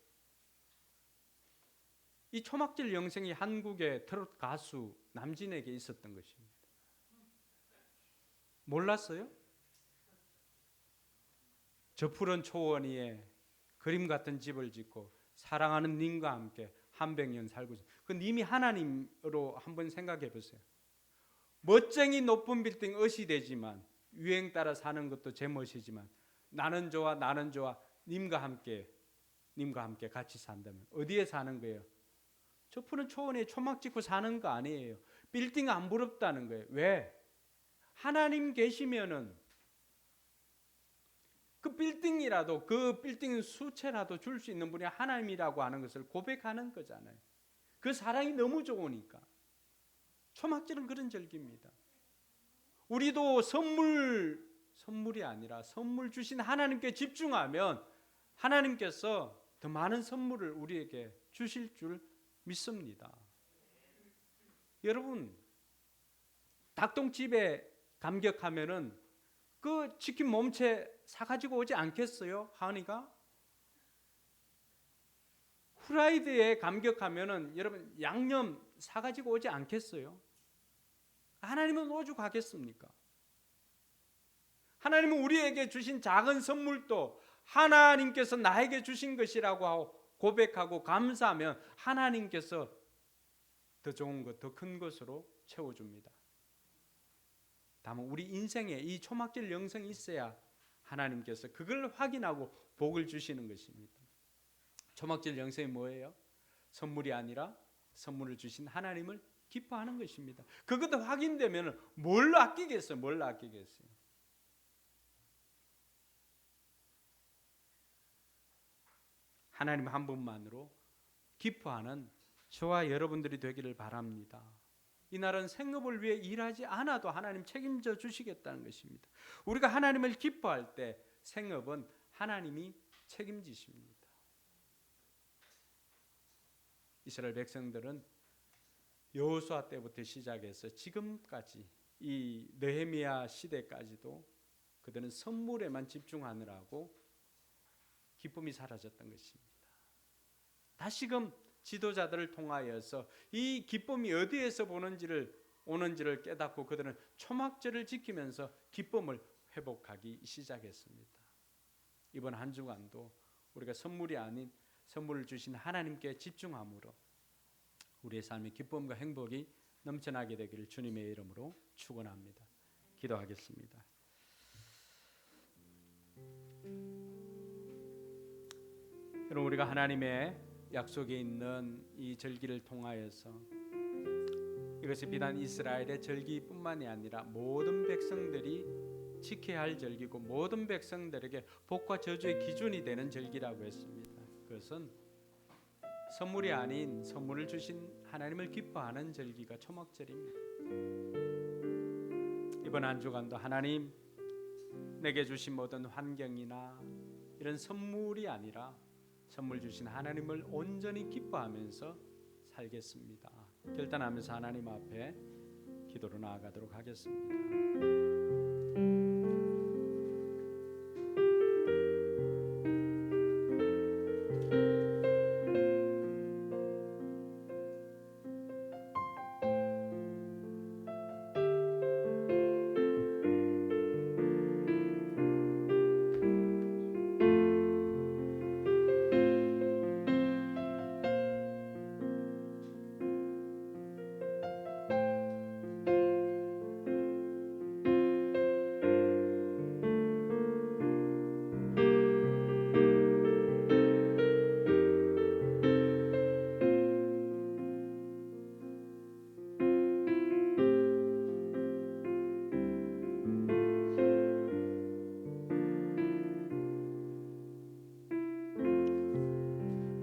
이 초막질 영생이 한국의 트로트 가수 남진에게 있었던 것입니다. 몰랐어요? 저 푸른 초원 위에 그림 같은 집을 짓고 사랑하는 님과 함께 한 백년 살고 있어요. 그 님이 하나님으로 한번 생각해 보세요. 멋쟁이 높은 빌딩 어시 되지만 유행 따라 사는 것도 제 멋이지만 나는 좋아 님과 함께 같이 산다면 어디에 사는 거예요? 저 푸른 초원에 초막 짓고 사는 거 아니에요. 빌딩 안 부럽다는 거예요. 왜? 하나님 계시면은 그 빌딩이라도 그 빌딩 수채라도 줄 수 있는 분이 하나님이라고 하는 것을 고백하는 거잖아요. 그 사랑이 너무 좋으니까. 초막절은 그런 절기입니다. 우리도 선물이 아니라 선물 주신 하나님께 집중하면 하나님께서 더 많은 선물을 우리에게 주실 줄 믿습니다. 여러분, 닭똥집에 감격하면은 그 치킨 몸체 사가지고 오지 않겠어요? 하은이가? 후라이드에 감격하면은 여러분 양념 사가지고 오지 않겠어요? 하나님은 오죽하겠습니까? 하나님은 우리에게 주신 작은 선물도 하나님께서 나에게 주신 것이라고 하고 고백하고 감사하면 하나님께서 더 좋은 것, 더 큰 것으로 채워줍니다. 다만 우리 인생에 이 초막절 영성이 있어야 하나님께서 그걸 확인하고 복을 주시는 것입니다. 초막절 영성이 뭐예요? 선물이 아니라 선물을 주신 하나님을 기뻐하는 것입니다. 그것도 확인되면 뭘 아끼겠어요? 뭘 아끼겠어요? 하나님 한 분만으로 기뻐하는 저와 여러분들이 되기를 바랍니다. 이날은 생업을 위해 일하지 않아도 하나님 책임져 주시겠다는 것입니다. 우리가 하나님을 기뻐할 때 생업은 하나님이 책임지십니다. 이스라엘 백성들은 여호수아 때부터 시작해서 지금까지 이 느헤미야 시대까지도 그들은 선물에만 집중하느라고 기쁨이 사라졌던 것입니다. 다시금 지도자들을 통하여서 이 기쁨이 어디에서 오는지를 깨닫고 그들은 초막절을 지키면서 기쁨을 회복하기 시작했습니다. 이번 한 주간도 우리가 선물이 아닌 선물을 주신 하나님께 집중함으로 우리의 삶의 기쁨과 행복이 넘쳐나게 되기를 주님의 이름으로 축원합니다. 기도하겠습니다. 여러분, 우리가 하나님의 약속에 있는 이 절기를 통하여서 이것이 비단 이스라엘의 절기뿐만이 아니라 모든 백성들이 지켜야 할 절기고 모든 백성들에게 복과 저주의 기준이 되는 절기라고 했습니다. 그것은 선물이 아닌 선물을 주신 하나님을 기뻐하는 절기가 초막절입니다. 이번 한 주간도 하나님 내게 주신 모든 환경이나 이런 선물이 아니라 선물 주신 하나님을 온전히 기뻐하면서 살겠습니다. 결단하면서 하나님 앞에 기도로 나아가도록 하겠습니다.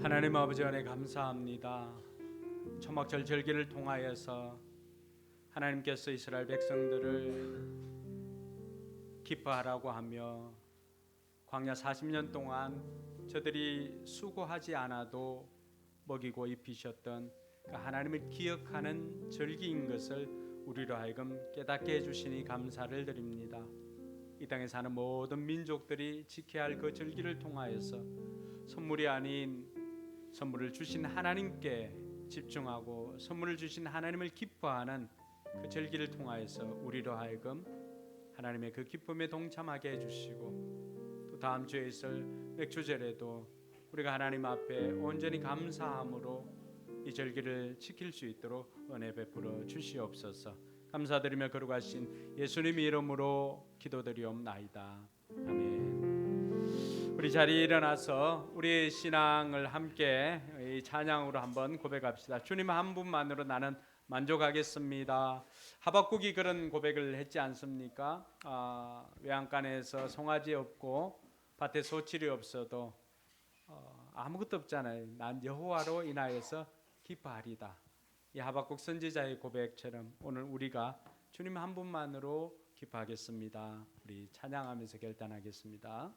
하나님 아버지 은혜 감사합니다. 초막절 절기를 통하여서 하나님께서 이스라엘 백성들을 기뻐하라고 하며 광야 40년 동안 저들이 수고하지 않아도 먹이고 입히셨던 그 하나님을 기억하는 절기인 것을 우리로 하여금 깨닫게 해주시니 감사를 드립니다. 이 땅에 사는 모든 민족들이 지켜야 할 그 절기를 통하여서 선물이 아닌 선물을 주신 하나님께 집중하고 선물을 주신 하나님을 기뻐하는 그 절기를 통하여서 우리로 하여금 하나님의 그 기쁨에 동참하게 해주시고 또 다음 주에 있을 맥주절에도 우리가 하나님 앞에 온전히 감사함으로 이 절기를 지킬 수 있도록 은혜 베풀어 주시옵소서. 감사드리며 거룩하신 예수님의 이름으로 기도드리옵나이다. 아멘. 우리 자리에 일어나서 우리의 신앙을 함께 이 찬양으로 한번 고백합시다. 주님 한 분만으로 나는 만족하겠습니다. 하박국이 그런 고백을 했지 않습니까? 외양간에서 송아지 없고 밭에 소출이 없어도 아무것도 없잖아요. 난 여호와로 인하여서 기뻐하리다. 이 하박국 선지자의 고백처럼 오늘 우리가 주님 한 분만으로 기뻐하겠습니다. 우리 찬양하면서 결단하겠습니다.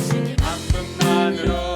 주님 한 분만으로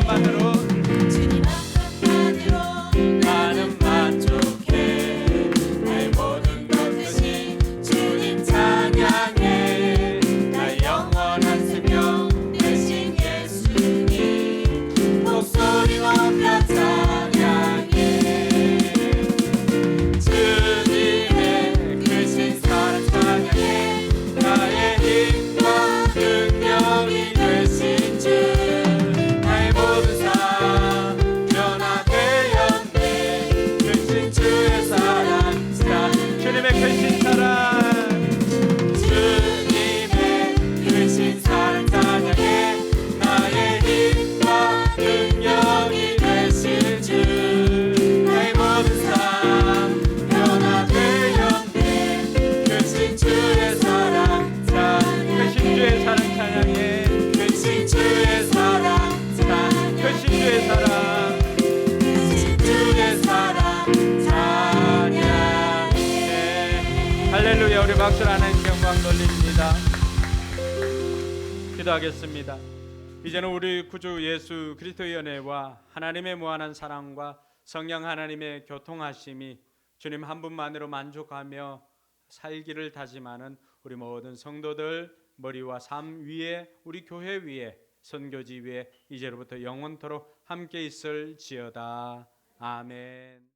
것만으로 주님 한 것만으로 나는 만족해. 나의 모든 것 대신 주님 찬양해. 나의 영원한 생명 대신 예수님 목소리 높여 찬양해. 주님의 크신 사랑 찬양해. 나의 힘과 능력이 되신 주 나의 모든 삶 변화되었네. 크신 주의 사랑 자 주님의 크신 사랑 주님의 크신 사랑 찬양해. 나의 힘과 능력이 되신 주 나의 모든 삶 변화되었네. 크신 주의 사랑 찬양해. 크신 주의 사랑 찬양해. 크신 주의 사랑 찬양해. 크신 주의 사랑 크신 주의 사랑 찬양해. 할렐루야. 우리 박수로 하나님께 영광 돌립니다. 기도하겠습니다. 이제는 우리 구주 예수 그리스도의 은혜와 하나님의 무한한 사랑과 성령 하나님의 교통하심이 주님 한 분만으로 만족하며 살기를 다짐하는 우리 모든 성도들 머리와 삶 위에 우리 교회 위에 선교지 위에 이제로부터 영원토록 함께 있을지어다. 아멘.